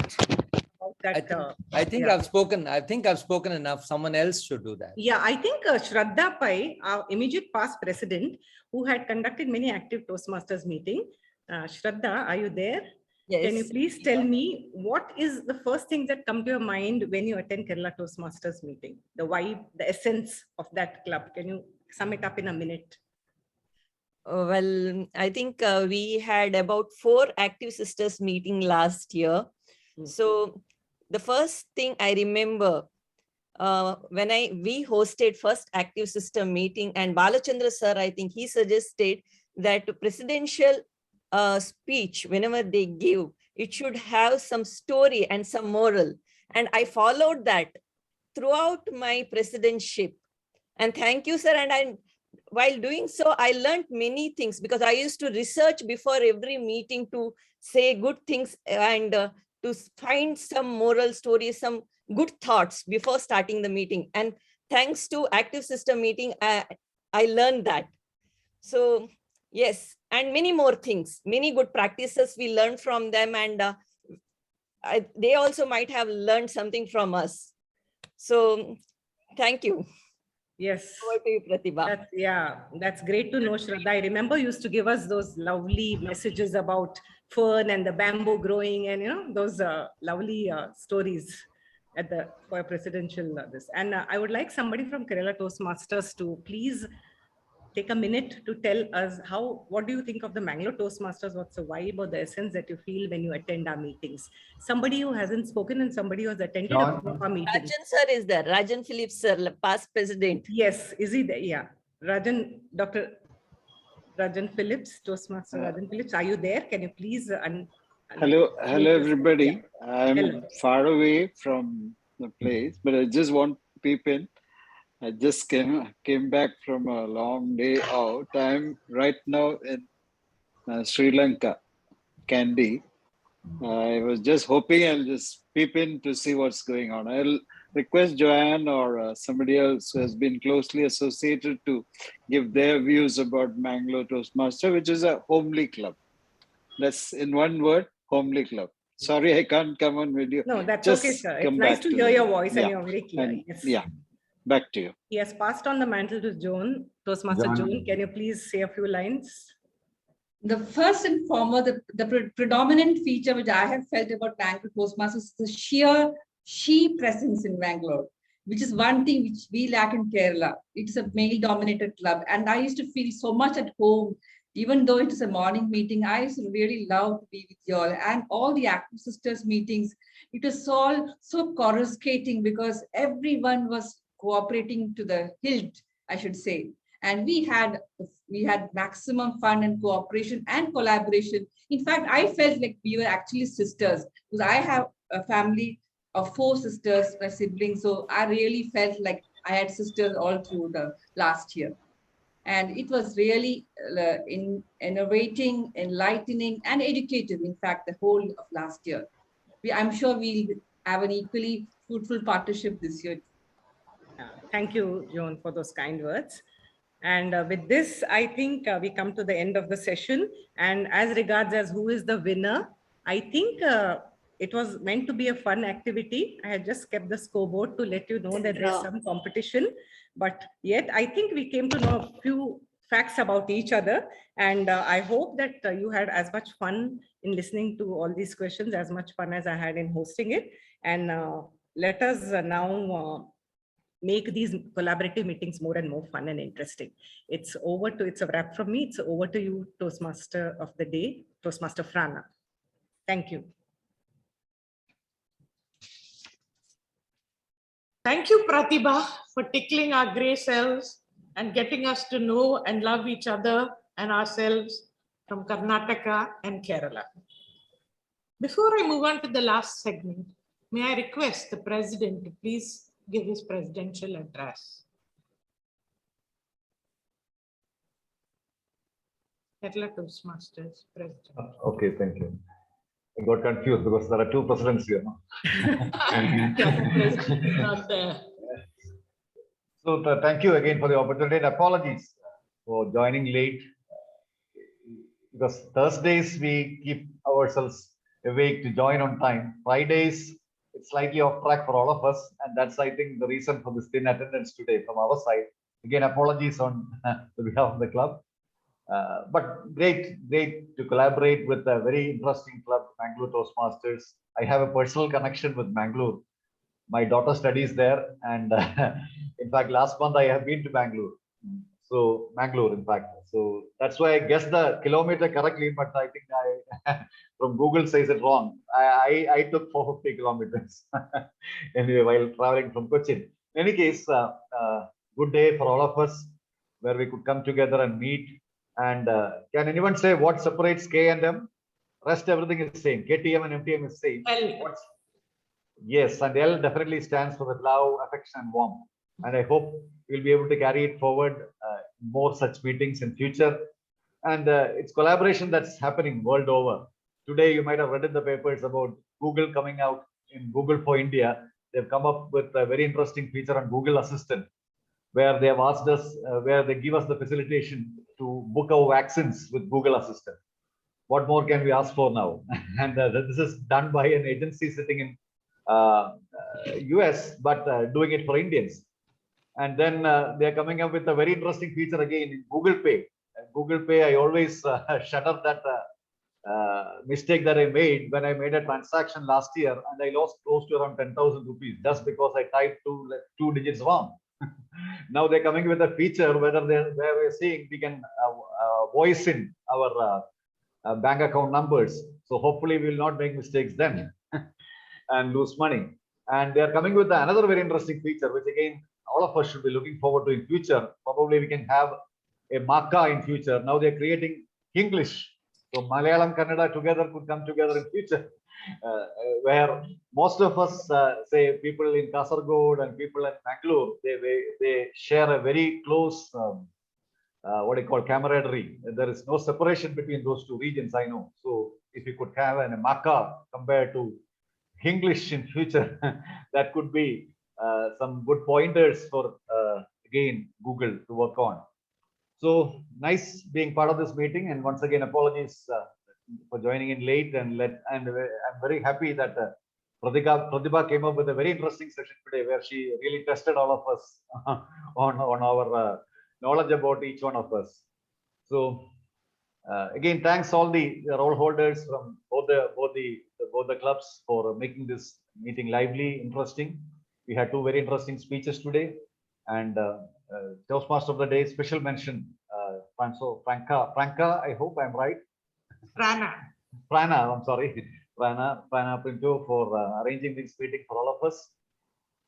about that? I think yeah. I've spoken enough. Someone else should do that. Yeah, I think Shraddha Pai, our immediate past president, who had conducted many active Toastmasters meeting. Shraddha, are you there? Yes. Can you please tell me what is the first thing that come to your mind when you attend Kerala Toastmasters meeting? The vibe, the essence of that club. Can you sum it up in a minute? Well, I think we had about 4 active sisters meeting last year. So the first thing I remember when we hosted first active sister meeting, and Balachandra sir, I think he suggested that presidential speech, whenever they give, it should have some story and some moral. And I followed that throughout my presidentship. And thank you, sir. And while doing so, I learned many things because I used to research before every meeting to say good things and to find some moral stories, some good thoughts before starting the meeting. And thanks to active sister meeting, I learned that. So yes, and many more things, many good practices we learned from them, and they also might have learned something from us. So thank you. Yes. Over to you, Pratibha. That's great to know, Shraddha. I remember you used to give us those lovely messages about fern and the bamboo growing, and those lovely stories at the for presidential this. And I would like somebody from Kerala Toastmasters to please take a minute to tell us what do you think of the Mangalore Toastmasters? What's the vibe or the essence that you feel when you attend our meetings? Somebody who hasn't spoken and somebody who has attended our meeting. Rajan sir is there. Rajan Phillips sir, past president. Yes, is he there? Yeah. Dr. Rajan Phillips, Toastmaster Rajan Phillips, are you there? Can you please... Hello everybody. I'm far away from the place, but I just want to peep in. I just came back from a long day out. I'm right now in Sri Lanka, Kandy. I was just hoping I'll just peep in to see what's going on. I'll request Joanne or somebody else who has been closely associated to give their views about Mangalore Toastmaster, which is a homely club. That's in one word, homely club. Sorry, I can't come on video. No, that's just okay, sir. It's nice to hear your voice and you're very clear. And, yes. Yeah. Back to you. He has passed on the mantle to Joan. Toastmaster Joan, can you please say a few lines? The first and foremost, the predominant feature which I have felt about Bangalore Toastmasters is the sheer she presence in Bangalore, which is one thing which we lack in Kerala. It's a male-dominated club, and I used to feel so much at home. Even though it is a morning meeting, I used to really love to be with you all. And all the active sisters meetings, it was all so coruscating because everyone was cooperating to the hilt, I should say. And we had maximum fun and cooperation and collaboration. In fact, I felt like we were actually sisters because I have a family of 4 sisters, my siblings. So I really felt like I had sisters all through the last year. And it was really innovating, enlightening, and educative, in fact, the whole of last year. I'm sure we'll have an equally fruitful partnership this year. Thank you, Joan, for those kind words. And with this, I think we come to the end of the session. And as regards as who is the winner, I think it was meant to be a fun activity. I had just kept the scoreboard to let you know that there's some competition. But yet, I think we came to know a few facts about each other. And I hope that you had as much fun in listening to all these questions, as much fun as I had in hosting it. And let us now make these collaborative meetings more and more fun and interesting. It's a wrap from me. It's over to you, Toastmaster of the day, Toastmaster Frana. Thank you. Thank you, Pratibha, for tickling our gray cells and getting us to know and love each other and ourselves from Karnataka and Kerala. Before I move on to the last segment, may I request the President to please give his presidential address. Kerala Toastmasters President. Okay, thank you. I got confused because there are two presidents here. No? Not there. So thank you again for the opportunity and apologies for joining late. Because Thursdays we keep ourselves awake to join on time. Fridays it's slightly off track for all of us, and that's I think the reason for this thin attendance today from our side. Again, apologies on the behalf of the club. But great to collaborate with a very interesting club, Mangalore Toastmasters. I have a personal connection with Mangalore. My daughter studies there, and in fact, last month I have been to Mangalore. So Mangalore, in fact. So that's why I guessed the kilometer correctly, but I think I from Google says it wrong. I took 450 kilometers anyway while traveling from Cochin. In any case, good day for all of us, where we could come together and meet. And can anyone say what separates K and M? Rest everything is same. KTM and MTM is same. Yes, and L definitely stands for the love, affection, and warmth. And I hope we'll be able to carry it forward, more such meetings in future. And it's collaboration that's happening world over. Today, you might have read in the papers about Google coming out in Google for India. They've come up with a very interesting feature on Google Assistant, where they have asked us, where they give us the facilitation to book our vaccines with Google Assistant. What more can we ask for now? And this is done by an agency sitting in US, but doing it for Indians. And then they're coming up with a very interesting feature again in Google Pay. Google Pay, I always shudder that mistake that I made when I made a transaction last year, and I lost close to around 10,000 rupees just because I typed two digits wrong. Now they're coming with a feature where we're saying we can voice in our bank account numbers. So hopefully we will not make mistakes then and lose money. And they're coming with another very interesting feature, which again, all of us should be looking forward to in future. Probably we can have a Maka in future. Now they're creating English. So Malayalam, Kannada together could come together in future. Where most of us, say people in Kasaragod and people in Mangalore, they share a very close, what do you call, camaraderie. There is no separation between those two regions, I know. So if you could have an Maka compared to English in future, that could be some good pointers for, again, Google to work on. So nice being part of this meeting, and once again, apologies for joining in late, and I'm very happy that Pratibha came up with a very interesting session today, where she really tested all of us on our knowledge about each one of us. So again, thanks all the role holders from both the clubs for making this meeting lively, interesting. We had two very interesting speeches today, and Toastmaster of the Day, special mention, Franca, I hope I'm right. Prana, I'm sorry, Prana Pinto for arranging this meeting for all of us.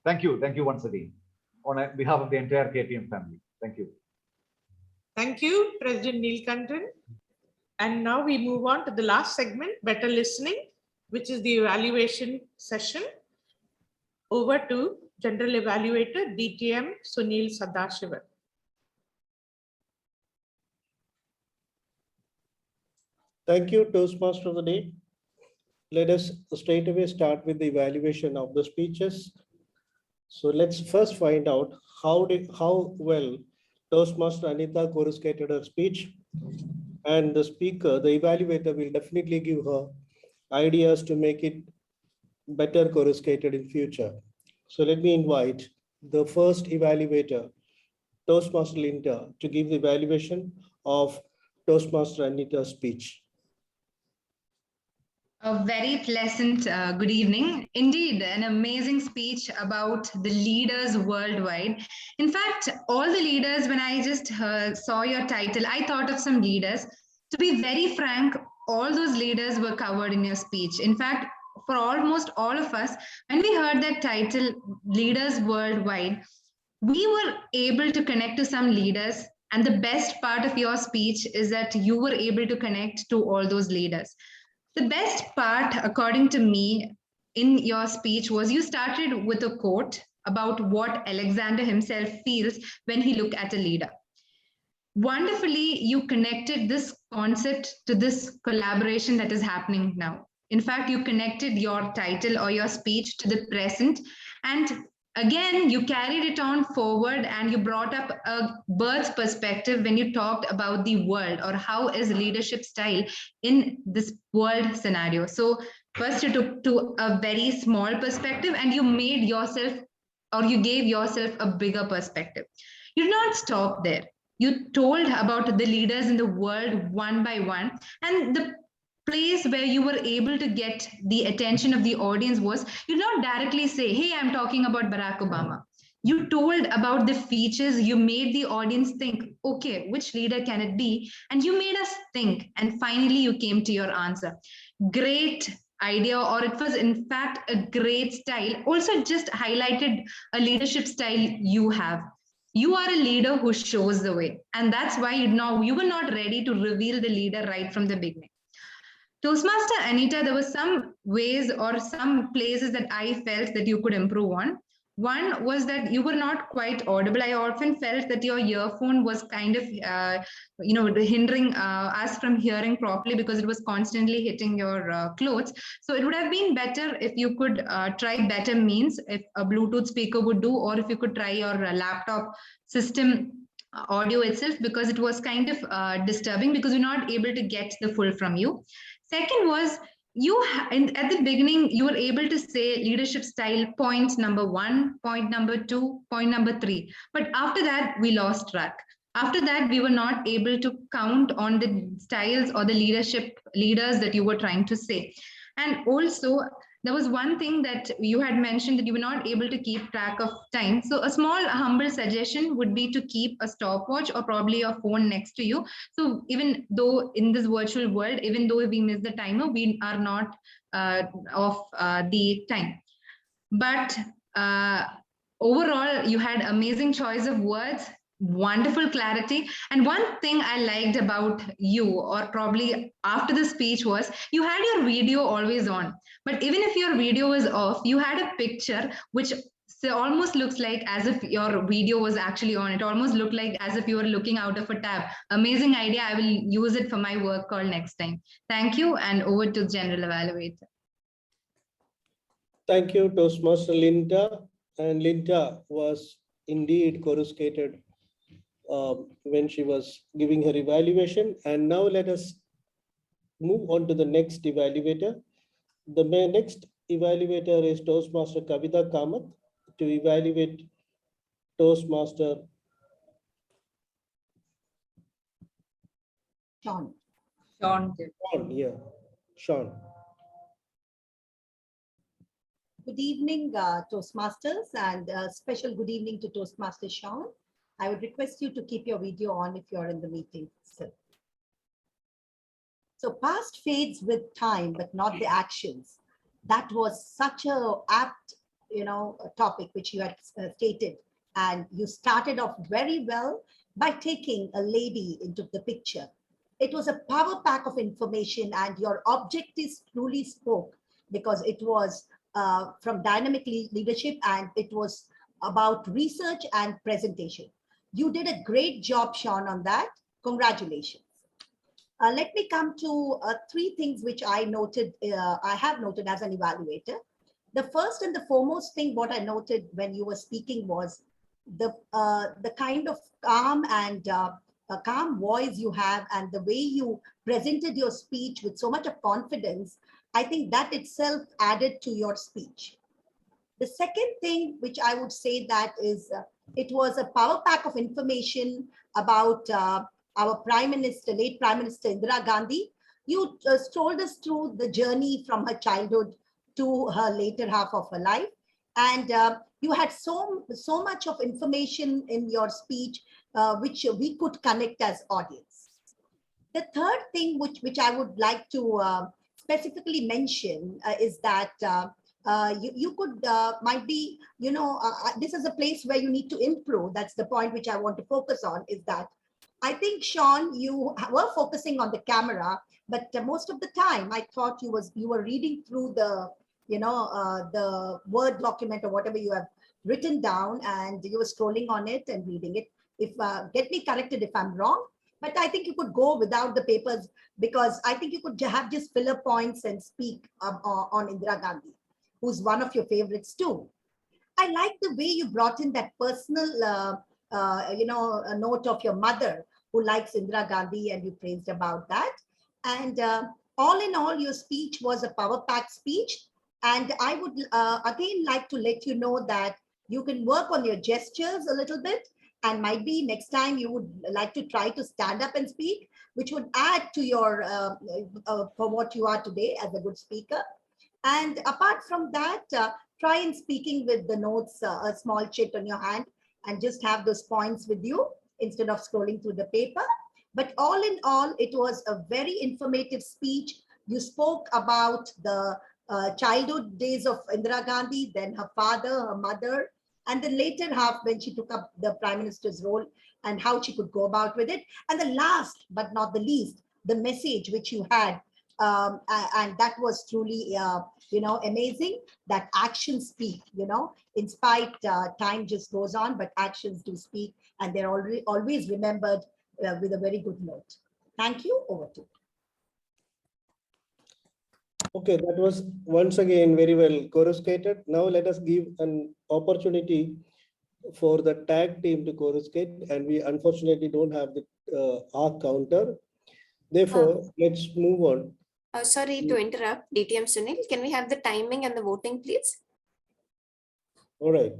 Thank you once again on behalf of the entire KTM family. Thank you. Thank you, President Neelkantan. And now we move on to the last segment, better listening, which is the evaluation session. Over to General Evaluator, DTM Sunil Sadashivan. Thank you, Toastmaster of the day. Let us straight away start with the evaluation of the speeches. So let's first find out how well Toastmaster Anita coruscated her speech, and the speaker, the evaluator, will definitely give her ideas to make it better coruscated in future. So let me invite the first evaluator, Toastmaster Linda, to give the evaluation of Toastmaster Anita's speech. A very pleasant good evening. Indeed, an amazing speech about the leaders worldwide. In fact, all the leaders, when I just saw your title, I thought of some leaders. To be very frank, all those leaders were covered in your speech. In fact, for almost all of us, when we heard that title, Leaders Worldwide, we were able to connect to some leaders. And the best part of your speech is that you were able to connect to all those leaders. The best part, according to me, in your speech was you started with a quote about what Alexander himself feels when he looks at a leader. Wonderfully, you connected this concept to this collaboration that is happening now. In fact, you connected your title or your speech to the present, and again, you carried it on forward and you brought up a bird's perspective when you talked about the world or how is leadership style in this world scenario. So first you took to a very small perspective and you made yourself, or you gave yourself, a bigger perspective. You did not stop there. You told about the leaders in the world one by one, and the place where you were able to get the attention of the audience was, you not directly say, hey, I'm talking about Barack Obama. You told about the features, you made the audience think, okay, which leader can it be? And you made us think, and finally you came to your answer. Great idea, or it was in fact a great style. Also just highlighted a leadership style you have. You are a leader who shows the way. And that's why you were not ready to reveal the leader right from the beginning. Toastmaster Anita, there were some ways or some places that I felt that you could improve on. One was that you were not quite audible. I often felt that your earphone was kind of, hindering us from hearing properly because it was constantly hitting your clothes. So it would have been better if you could try better means, if a Bluetooth speaker would do, or if you could try your laptop system audio itself, because it was kind of disturbing because we're not able to get the full from you. Second was, at the beginning, you were able to say leadership style point number 1, point number 2, point number 3. But after that, we lost track. After that, we were not able to count on the styles or the leaders that you were trying to say. And also, there was one thing that you had mentioned, that you were not able to keep track of time. So a small humble suggestion would be to keep a stopwatch or probably a phone next to you. So even though in this virtual world, even though we miss the timer, we are not off the time. But overall, you had amazing choice of words, wonderful clarity. And one thing I liked about you, or probably after the speech, was you had your video always on. But even if your video was off, you had a picture which almost looks like as if your video was actually on. It almost looked like as if you were looking out of a tab. Amazing idea. I will use it for my work call next time. Thank you, and over to General Evaluator. Thank you, Toastmaster Linda. And Linda was indeed coruscated when she was giving her evaluation. And now let us move on to the next evaluator. The next evaluator is Toastmaster Kavita Kamath to evaluate Toastmaster Sean. Sean. Good evening, Toastmasters, and a special good evening to Toastmaster Sean. I would request you to keep your video on if you're in the meeting still. So past fades with time, but not the actions. That was such a apt, topic which you had stated, and you started off very well by taking a lady into the picture. It was a power pack of information, and your objectives truly spoke, because it was from dynamic leadership, and it was about research and presentation. You did a great job, Sean, on that. Congratulations. Let me come to 3 things which I noted, I have noted as an evaluator. The first and the foremost thing what I noted when you were speaking was the kind of calm and a calm voice you have, and the way you presented your speech with so much of confidence. I think that itself added to your speech. The second thing which I would say that is, it was a power pack of information about our Prime Minister, late Prime Minister Indira Gandhi. You told us through the journey from her childhood to her later half of her life. And you had so much of information in your speech, which we could connect as audience. The third thing which I would like to specifically mention is that you could, might be, this is a place where you need to improve. That's the point which I want to focus on, is that I think, Sean, you were focusing on the camera, but most of the time I thought you were reading through the, the Word document or whatever you have written down, and you were scrolling on it and reading it. If get me corrected if I'm wrong, but I think you could go without the papers, because I think you could have just filler points and speak on Indira Gandhi, who's one of your favorites too. I like the way you brought in that personal, a note of your mother who likes Indira Gandhi, and you praised about that. And all in all, your speech was a power-packed speech. And I would again like to let you know that you can work on your gestures a little bit, and might be next time you would like to try to stand up and speak, which would add to your, for what you are today as a good speaker. And apart from that, try in speaking with the notes, a small chit on your hand, and just have those points with you instead of scrolling through the paper. But all in all, it was a very informative speech. You spoke about the childhood days of Indira Gandhi, then her father, her mother, and the later half when she took up the Prime Minister's role and how she could go about with it. And the last but not the least, the message which you had, and that was truly, amazing, that actions speak, in spite time just goes on, but actions do speak, and they're always remembered with a very good note. Thank you. Over to you. Okay, that was once again very well coruscated. Now let us give an opportunity for the tag team to coruscate, and we unfortunately don't have the arc counter. Therefore, let's move on. Sorry to interrupt, DTM Sunil. Can we have the timing and the voting, please? All right.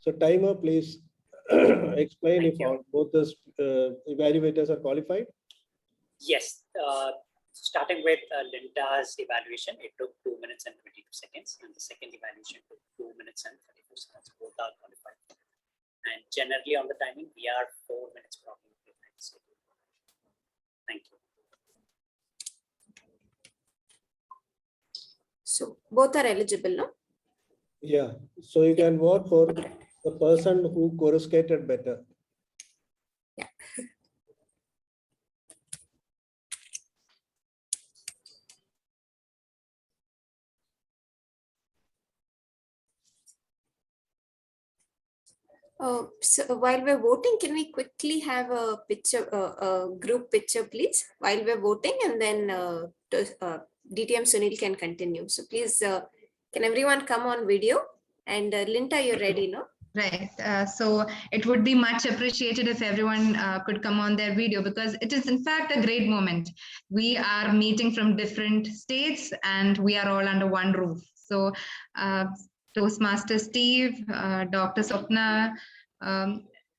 So timer, please explain if both the evaluators are qualified. Yes. Starting with Linda's evaluation, it took 2 minutes and 22 seconds, and the second evaluation took 2 minutes and 34 seconds. Both are qualified. And generally on the timing, we are 4 minutes probably. Thank you. So both are eligible, no? Yeah. So you can vote for the person who coruscated better. Yeah. So while we're voting, can we quickly have a picture, a group picture, please, while we're voting, and then DTM Sunil can continue. So please, can everyone come on video? And Linda, you're ready, no? Right. So it would be much appreciated if everyone could come on their video, because it is in fact a great moment. We are meeting from different states and we are all under one roof. So Toastmaster Steve, Dr. Swapna,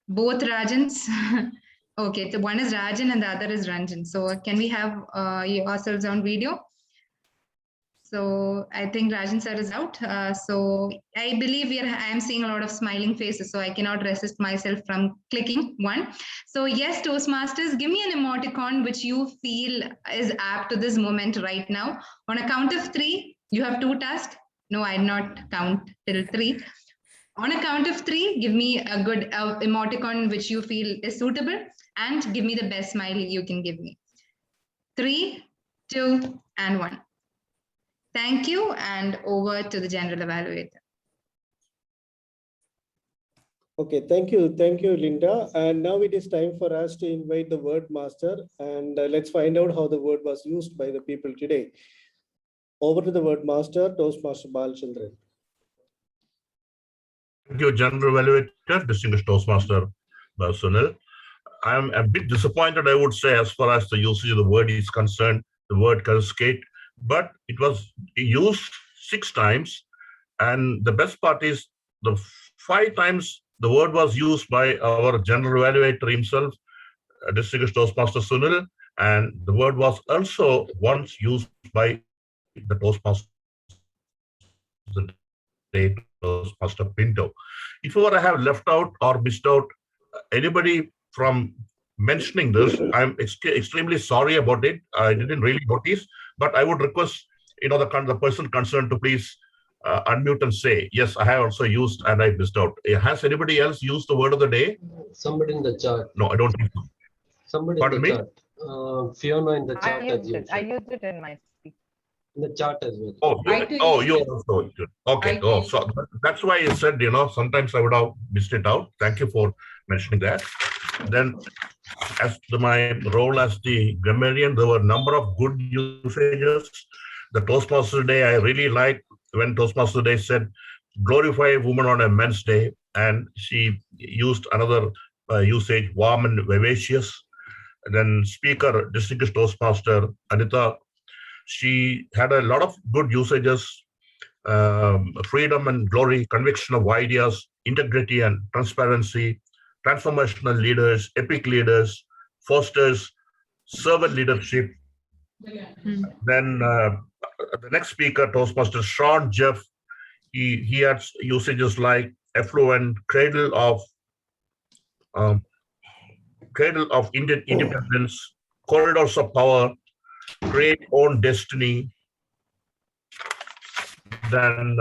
both Rajans. Okay, so one is Rajan and the other is Ranjan. So can we have yourselves on video? So I think Rajan sir is out. So I believe I am seeing a lot of smiling faces, so I cannot resist myself from clicking one. So yes, Toastmasters, give me an emoticon which you feel is apt to this moment right now. On a count of 3, you have 2 tasks. No, I did not count till 3. On a count of 3, give me a good emoticon which you feel is suitable, and give me the best smile you can give me. 3, 2, and 1. Thank you, and over to the general evaluator. Okay, thank you, Linda. And now it is time for us to invite the word master, and let's find out how the word was used by the people today. Over to the word master, Toastmaster Balchandran. Thank you, General Evaluator, distinguished Toastmaster Sunil. I am a bit disappointed, I would say, as far as the usage of the word is concerned, the word cascade, but it was used 6 times. And the best part is the 5 times the word was used by our General Evaluator himself, distinguished Toastmaster Sunil, and the word was also once used by the Toastmaster Toastmaster Pinto. If ever I have left out or missed out anybody from mentioning this, I'm extremely sorry about it. I didn't really notice, but I would request the person concerned to please unmute and say, yes, I have also used and I missed out. Has anybody else used the word of the day? Somebody in the chat. No, I don't think so. Somebody Pardon in the me? chat. Fiona in the chat has used I it. used it in my speech. In the chat as well. You also used it. Okay. So that's why I said, sometimes I would have missed it out. Thank you for mentioning that. Then, as my role as the grammarian, there were a number of good usages. The Toastmaster Day, I really liked when Toastmaster Day said, glorify a woman on a men's day, and she used another usage, warm and vivacious. And then speaker, distinguished Toastmaster Anita, she had a lot of good usages, freedom and glory, conviction of ideas, integrity and transparency, transformational leaders, epic leaders, fosters, servant leadership. Then the next speaker, Toastmaster Sean Jeff, he had usages like affluent, cradle of Indian independence, corridors of power, create own destiny. Then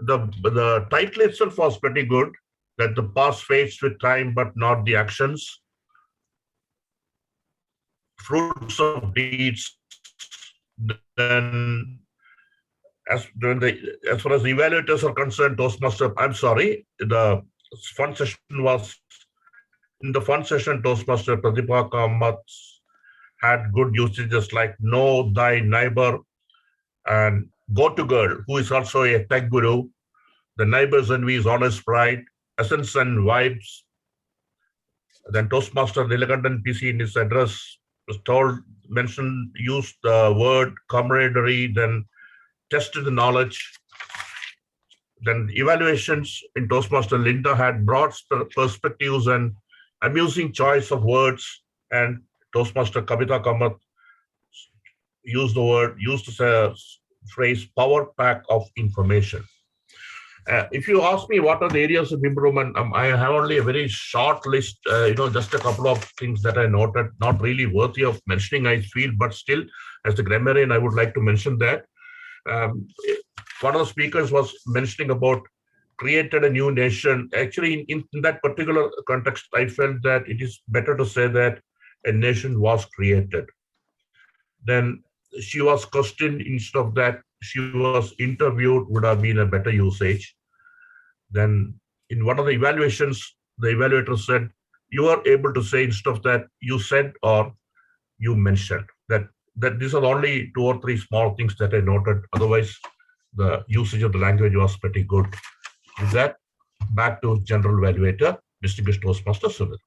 the title itself was pretty good, that the past fades with time, but not the actions. Fruits of deeds. Then as far as the evaluators are concerned, Toastmaster, I'm sorry, the fun session was, in the fun session, Toastmaster Pratibha Kamath had good usages like know thy neighbor and go to girl, who is also a tech guru, the neighbor's envy is honest pride, essence and vibes. Then Toastmaster Nilakandan PC in his address was used the word camaraderie, then tested the knowledge. Then evaluations in Toastmaster Linda had broad perspectives and amusing choice of words, and Toastmaster Kavita Kamath used the phrase power pack of information. If you ask me what are the areas of improvement, I have only a very short list, just a couple of things that I noted, not really worthy of mentioning, I feel, but still, as the grammarian, I would like to mention that. One of the speakers was mentioning about created a new nation. Actually, in that particular context, I felt that it is better to say that a nation was created. Then she was questioned, instead of that, she was interviewed, would have been a better usage. Then in one of the evaluations, the evaluator said, you are able to say, instead of that, you said or you mentioned. That these are only 2 or 3 small things that I noted. Otherwise, the usage of the language was pretty good. With that, back to General Evaluator, distinguished Toastmaster Sunil.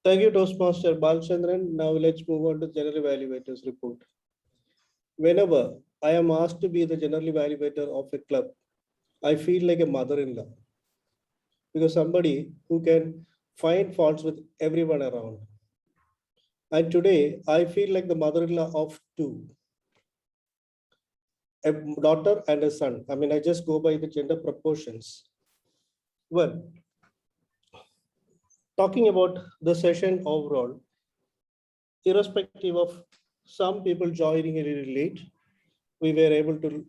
Thank you, Toastmaster Balchandran. Now let's move on to General Evaluator's report. Whenever I am asked to be the General Evaluator of a club, I feel like a mother-in-law, because somebody who can find faults with everyone around. And today, I feel like the mother-in-law of 2, a daughter and a son. I mean, I just go by the gender proportions. Well, talking about the session overall, irrespective of some people joining a little late, we were able to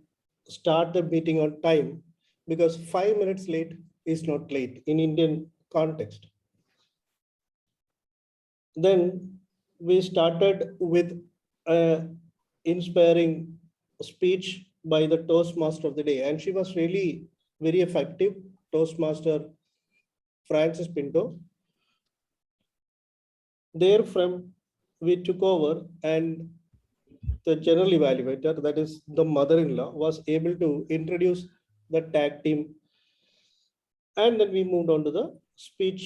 start the meeting on time, because 5 minutes late is not late in Indian context. Then we started with an inspiring speech by the Toastmaster of the day, and she was really very effective Toastmaster Francis Pinto. Therefrom, we took over, and the general evaluator, that is the mother-in-law, was able to introduce the tag team. And then we moved on to the speech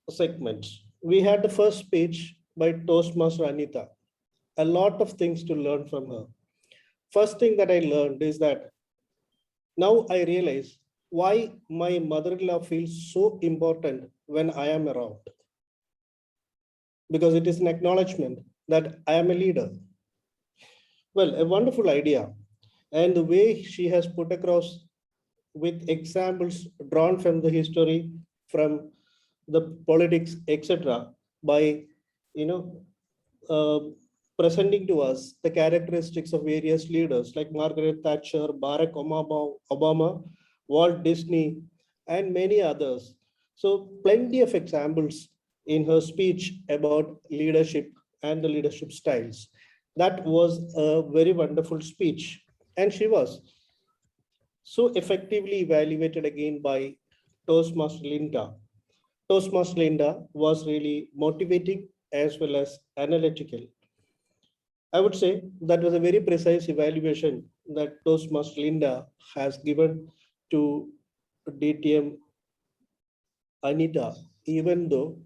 segments. We had the first speech by Toastmaster Anita. A lot of things to learn from her. First thing that I learned is that now I realize why my mother-in-law feels so important when I am around. Because it is an acknowledgement that I am a leader. Well, a wonderful idea. And the way she has put across with examples drawn from the history, from the politics, etc., by presenting to us the characteristics of various leaders like Margaret Thatcher, Barack Obama, Walt Disney, and many others. So plenty of examples in her speech about leadership and the leadership styles. That was a very wonderful speech. And she was so effectively evaluated again by Toastmaster Linda. Toastmaster Linda was really motivating as well as analytical. I would say that was a very precise evaluation that Toastmaster Linda has given to DTM Anita, even though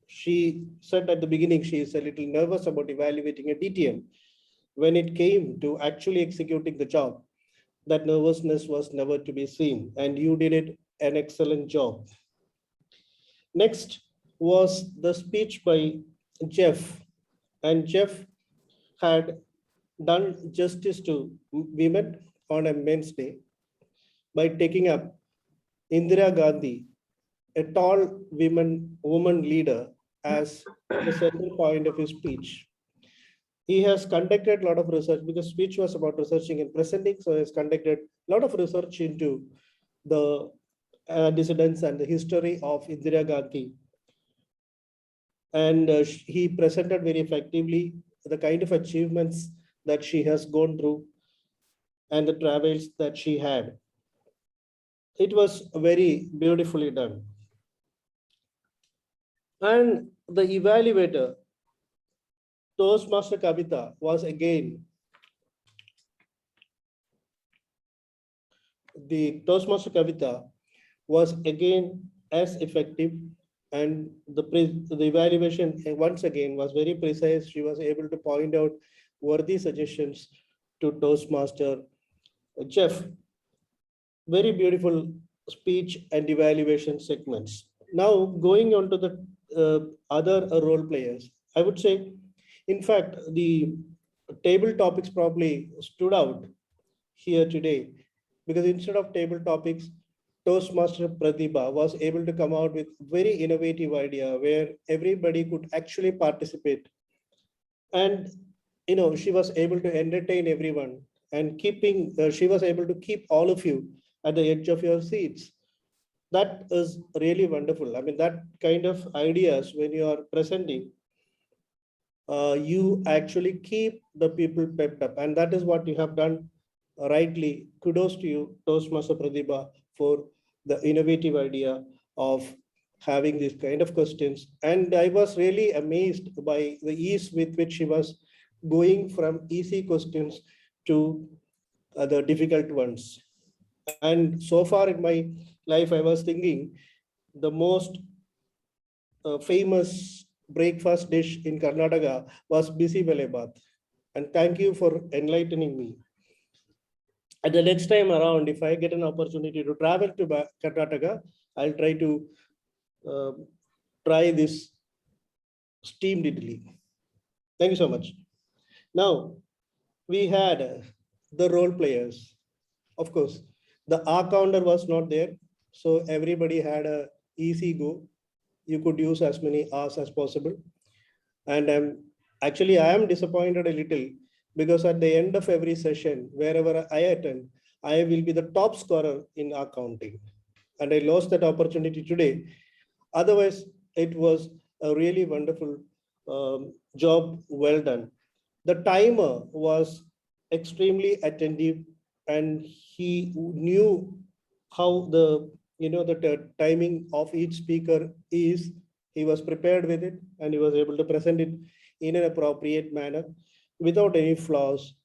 she said at the beginning she is a little nervous about evaluating a DTM. When it came to actually executing the job, that nervousness was never to be seen, and you did it an excellent job. Next was the speech by Jeff, and Jeff had done justice to women on a Men's Day by taking up Indira Gandhi, a tall woman leader, as the central point of his speech. He has conducted a lot of research because speech was about researching and presenting. So he has conducted a lot of research into the dissidents and the history of Indira Gandhi. And he presented very effectively the kind of achievements that she has gone through and the travels that she had. It was very beautifully done. And the evaluator, Toastmaster Kavita, was again as effective, and the evaluation once again was very precise. She was able to point out worthy suggestions to Toastmaster Jeff. Very beautiful speech and evaluation segments. Now going on to the other role players, I would say, in fact, the table topics probably stood out here today, because instead of table topics, Toastmaster Pratibha was able to come out with very innovative idea where everybody could actually participate. And she was able to entertain everyone, and she was able to keep all of you at the edge of your seats. That is really wonderful. I mean, that kind of ideas when you are presenting, you actually keep the people pepped up, and that is what you have done rightly. Kudos to you, Toastmaster Pratibha, for the innovative idea of having these kind of questions. And I was really amazed by the ease with which she was going from easy questions to the difficult ones. And so far in my life, I was thinking the most famous breakfast dish in Karnataka was Bisi Belebath. And thank you for enlightening me. And the next time around, if I get an opportunity to travel to Karnataka, I'll try to try this steamed idli. Thank you so much. Now, we had the role players. Of course, the R counter was not there, so everybody had a easy go. You could use as many R's as possible. And I am disappointed a little, because at the end of every session, wherever I attend, I will be the top scorer in R counting. And I lost that opportunity today. Otherwise, it was a really wonderful job, well done. The timer was extremely attentive, and he knew how the timing of each speaker is. He was prepared with it and he was able to present it in an appropriate manner without any flaws,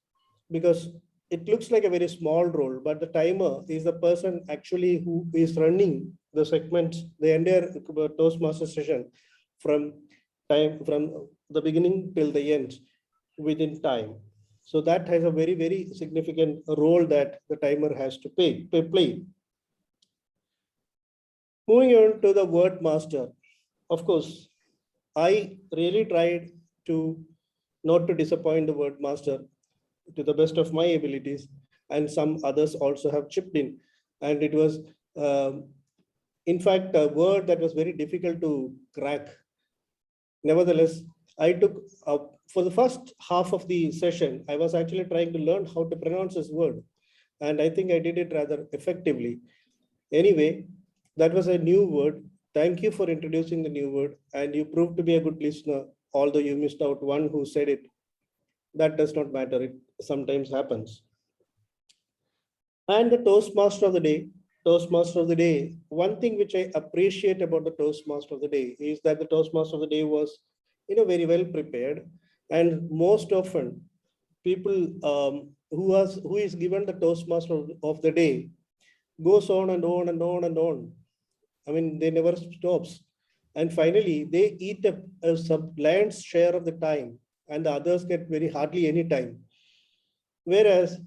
because it looks like a very small role, but the timer is the person actually who is running the segments, the entire Toastmaster session from the beginning till the end within time. So that has a very, very significant role that the timer has to play. Moving on to the word master. Of course, I really tried to not to disappoint the word master to the best of my abilities, and some others also have chipped in. And it was, in fact, a word that was very difficult to crack. Nevertheless, I took, for the first half of the session, I was actually trying to learn how to pronounce this word. And I think I did it rather effectively. Anyway, that was a new word. Thank you for introducing the new word. And you proved to be a good listener, although you missed out one who said it. That does not matter. It sometimes happens. And the Toastmaster of the day. Toastmaster of the day. One thing which I appreciate about the Toastmaster of the day is that the Toastmaster of the day was, very well prepared. And most often, people who is given the Toastmaster of the day goes on and on and on and on. I mean, they never stops. And finally, they eat a lion's share of the time, and the others get very hardly any time. Whereas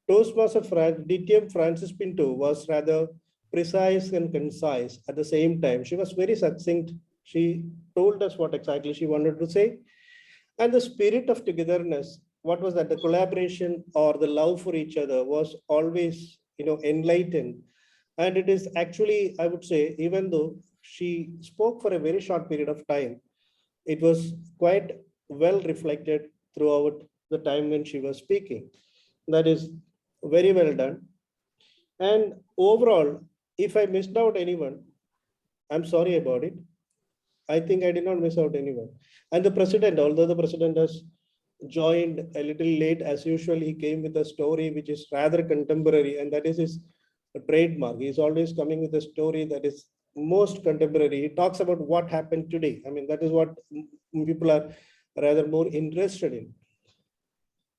Toastmaster DTM Francis Pinto was rather precise and concise at the same time. She was very succinct. She told us what exactly she wanted to say. And the spirit of togetherness, what was that? The collaboration or the love for each other was always, enlightened. And it is actually, I would say, even though she spoke for a very short period of time, it was quite well reflected throughout the time when she was speaking. That is very well done. And overall, if I missed out anyone, I'm sorry about it. I think I did not miss out anyone. And the president, although the president has joined a little late as usual, he came with a story which is rather contemporary, and that is his trademark. He's always coming with a story that is most contemporary. He talks about what happened today. I mean, that is what people are rather more interested in.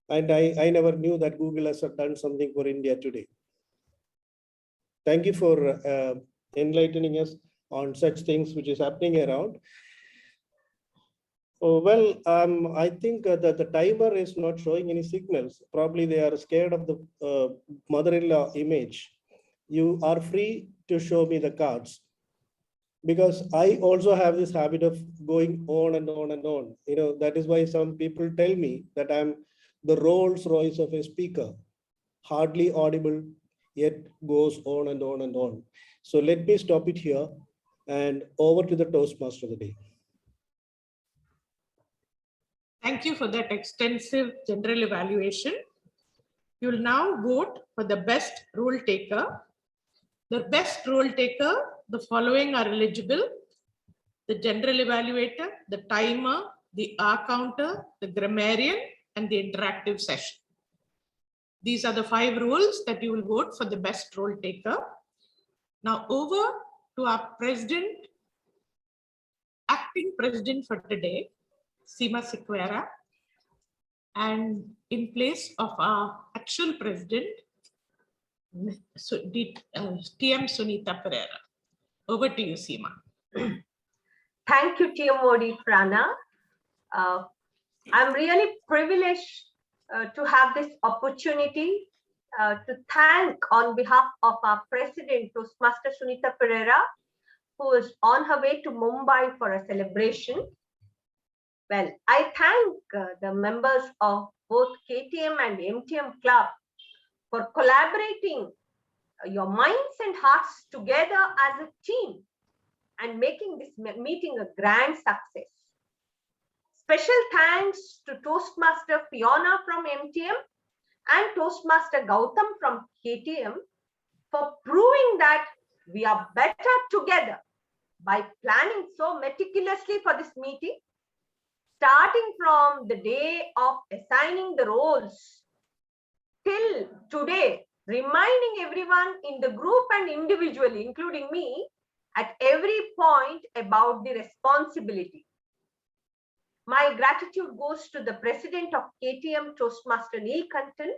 And I never knew that Google has done something for India today. Thank you for enlightening us on such things which is happening around. Oh, well, I think that the timer is not showing any signals. Probably they are scared of the mother-in-law image. You are free to show me the cards, because I also have this habit of going on and on and on. That is why some people tell me that I'm the Rolls Royce of a speaker, hardly audible, yet goes on and on and on. So let me stop it here and over to the Toastmaster of the day. Thank you for that extensive general evaluation. You will now vote for the best rule taker. The best role taker, the following are eligible: the general evaluator, the timer, the hour counter, the grammarian, and the interactive session. These are the 5 rules that you will vote for the best role taker. Now over to our president, acting president for today, Seema Sequeira, and in place of our actual president, TM Sunita Perera. Over to you, Seema. Thank you, TM Modi Prana. I'm really privileged to have this opportunity to thank on behalf of our president, Toastmaster Sunita Perera, who is on her way to Mumbai for a celebration. Well, I thank the members of both KTM and MTM Club for collaborating your minds and hearts together as a team and making this meeting a grand success. Special thanks to Toastmaster Fiona from MTM and Toastmaster Gautam from KTM for proving that we are better together by planning so meticulously for this meeting, starting from the day of assigning the roles till today, reminding everyone in the group and individually, including me, at every point about the responsibility. My gratitude goes to the president of KTM, Toastmaster Neelkantan,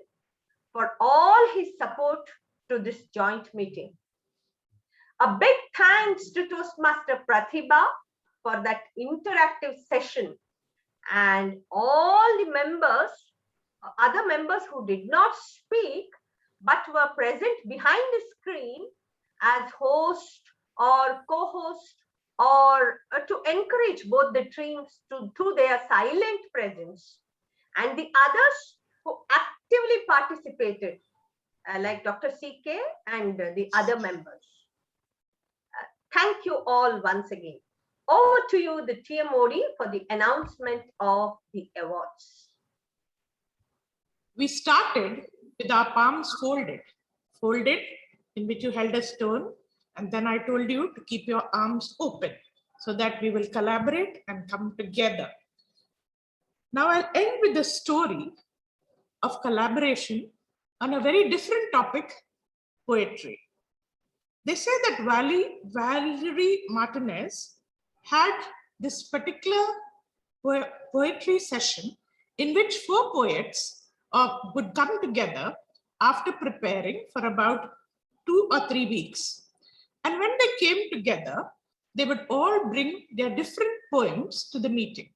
for all his support to this joint meeting. A big thanks to Toastmaster Pratibha for that interactive session, and all the members, other members who did not speak but were present behind the screen as host or co-host, or to encourage both the teams through their silent presence, and the others who actively participated, like Dr. CK and the other members. Thank you all once again. Over to you, the TMOD, for the announcement of the awards. We started with our palms folded, in which you held a stone. And then I told you to keep your arms open so that we will collaborate and come together. Now I'll end with the story of collaboration on a very different topic, poetry. They say that Valerie Martinez had this particular poetry session in which 4 poets would come together after preparing for about 2 or 3 weeks. And when they came together, they would all bring their different poems to the meeting.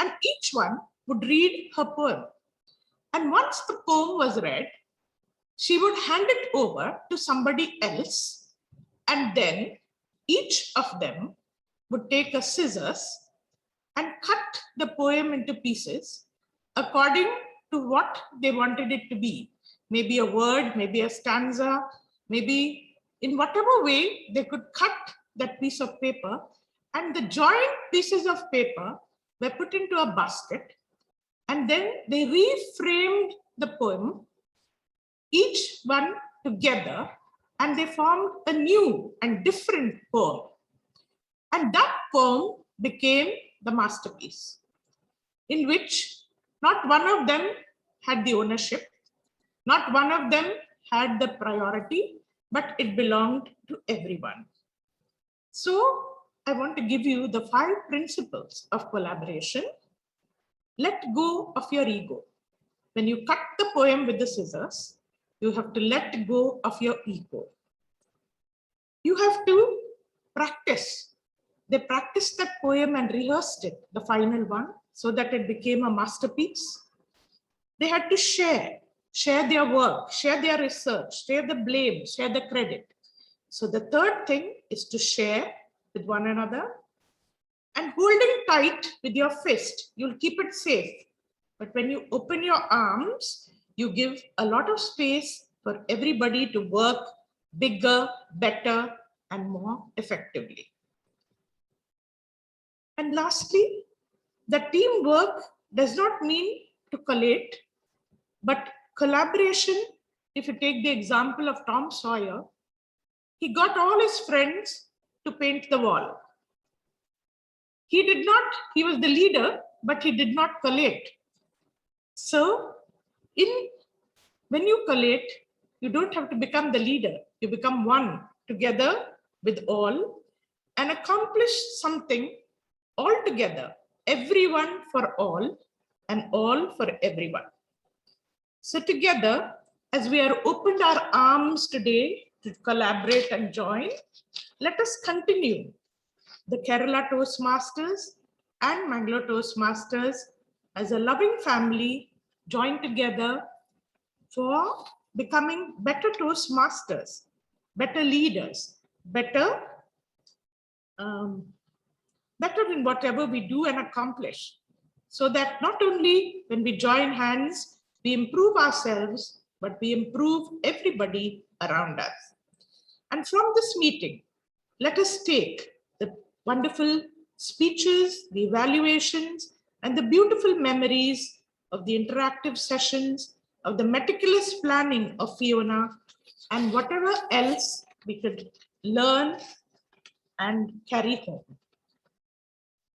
And each one would read her poem. And once the poem was read, she would hand it over to somebody else. And then each of them would take a scissors and cut the poem into pieces according to what they wanted it to be. Maybe a word, maybe a stanza, maybe in whatever way they could cut that piece of paper, and the joint pieces of paper were put into a basket, and then they reframed the poem, each one together, and they formed a new and different poem. And that poem became the masterpiece, in which not one of them had the ownership, not one of them had the priority, but it belonged to everyone. So I want to give you the 5 principles of collaboration. Let go of your ego. When you cut the poem with the scissors, you have to let go of your ego. You have to practice. They practiced that poem and rehearsed it, the final one, so that it became a masterpiece. They had to share their work, share their research, share the blame, share the credit. So the third thing is to share with one another, and holding tight with your fist, you'll keep it safe. But when you open your arms, you give a lot of space for everybody to work bigger, better, and more effectively. And lastly, the teamwork does not mean to collate, but collaboration. If you take the example of Tom Sawyer, he got all his friends to paint the wall. He was the leader, but he did not collate. So when you collate, you don't have to become the leader. You become one together with all and accomplish something all together, everyone for all and all for everyone. So together, as we are opened our arms today to collaborate and join, let us continue the Kerala Toastmasters and Mangalore Toastmasters as a loving family joined together for becoming better Toastmasters, better leaders, better in whatever we do and accomplish, so that not only when we join hands, we improve ourselves, but we improve everybody around us. And from this meeting, let us take the wonderful speeches, the evaluations, and the beautiful memories of the interactive sessions, of the meticulous planning of Fiona, and whatever else we could learn and carry home.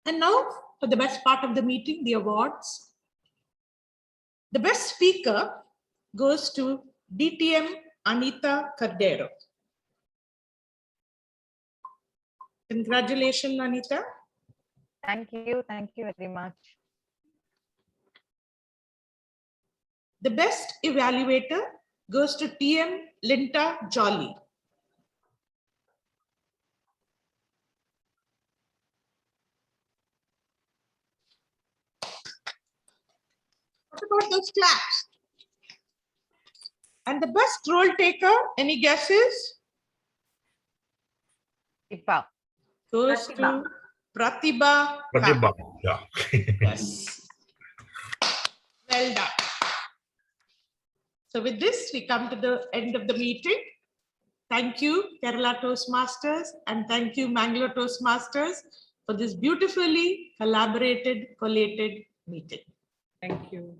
And now for the best part of the meeting, the awards. The best speaker goes to DTM Anita Cordero. Congratulations, Anita. Thank you very much. The best evaluator goes to TM Linta Jolly. What about those claps? And the best role taker, any guesses? Pratibha. Goes to Pratibha. Pratibha, yeah. Yes. Well done. So with this, we come to the end of the meeting. Thank you, Kerala Toastmasters, and thank you, Mangalore Toastmasters, for this beautifully collaborated, collated meeting. Thank you.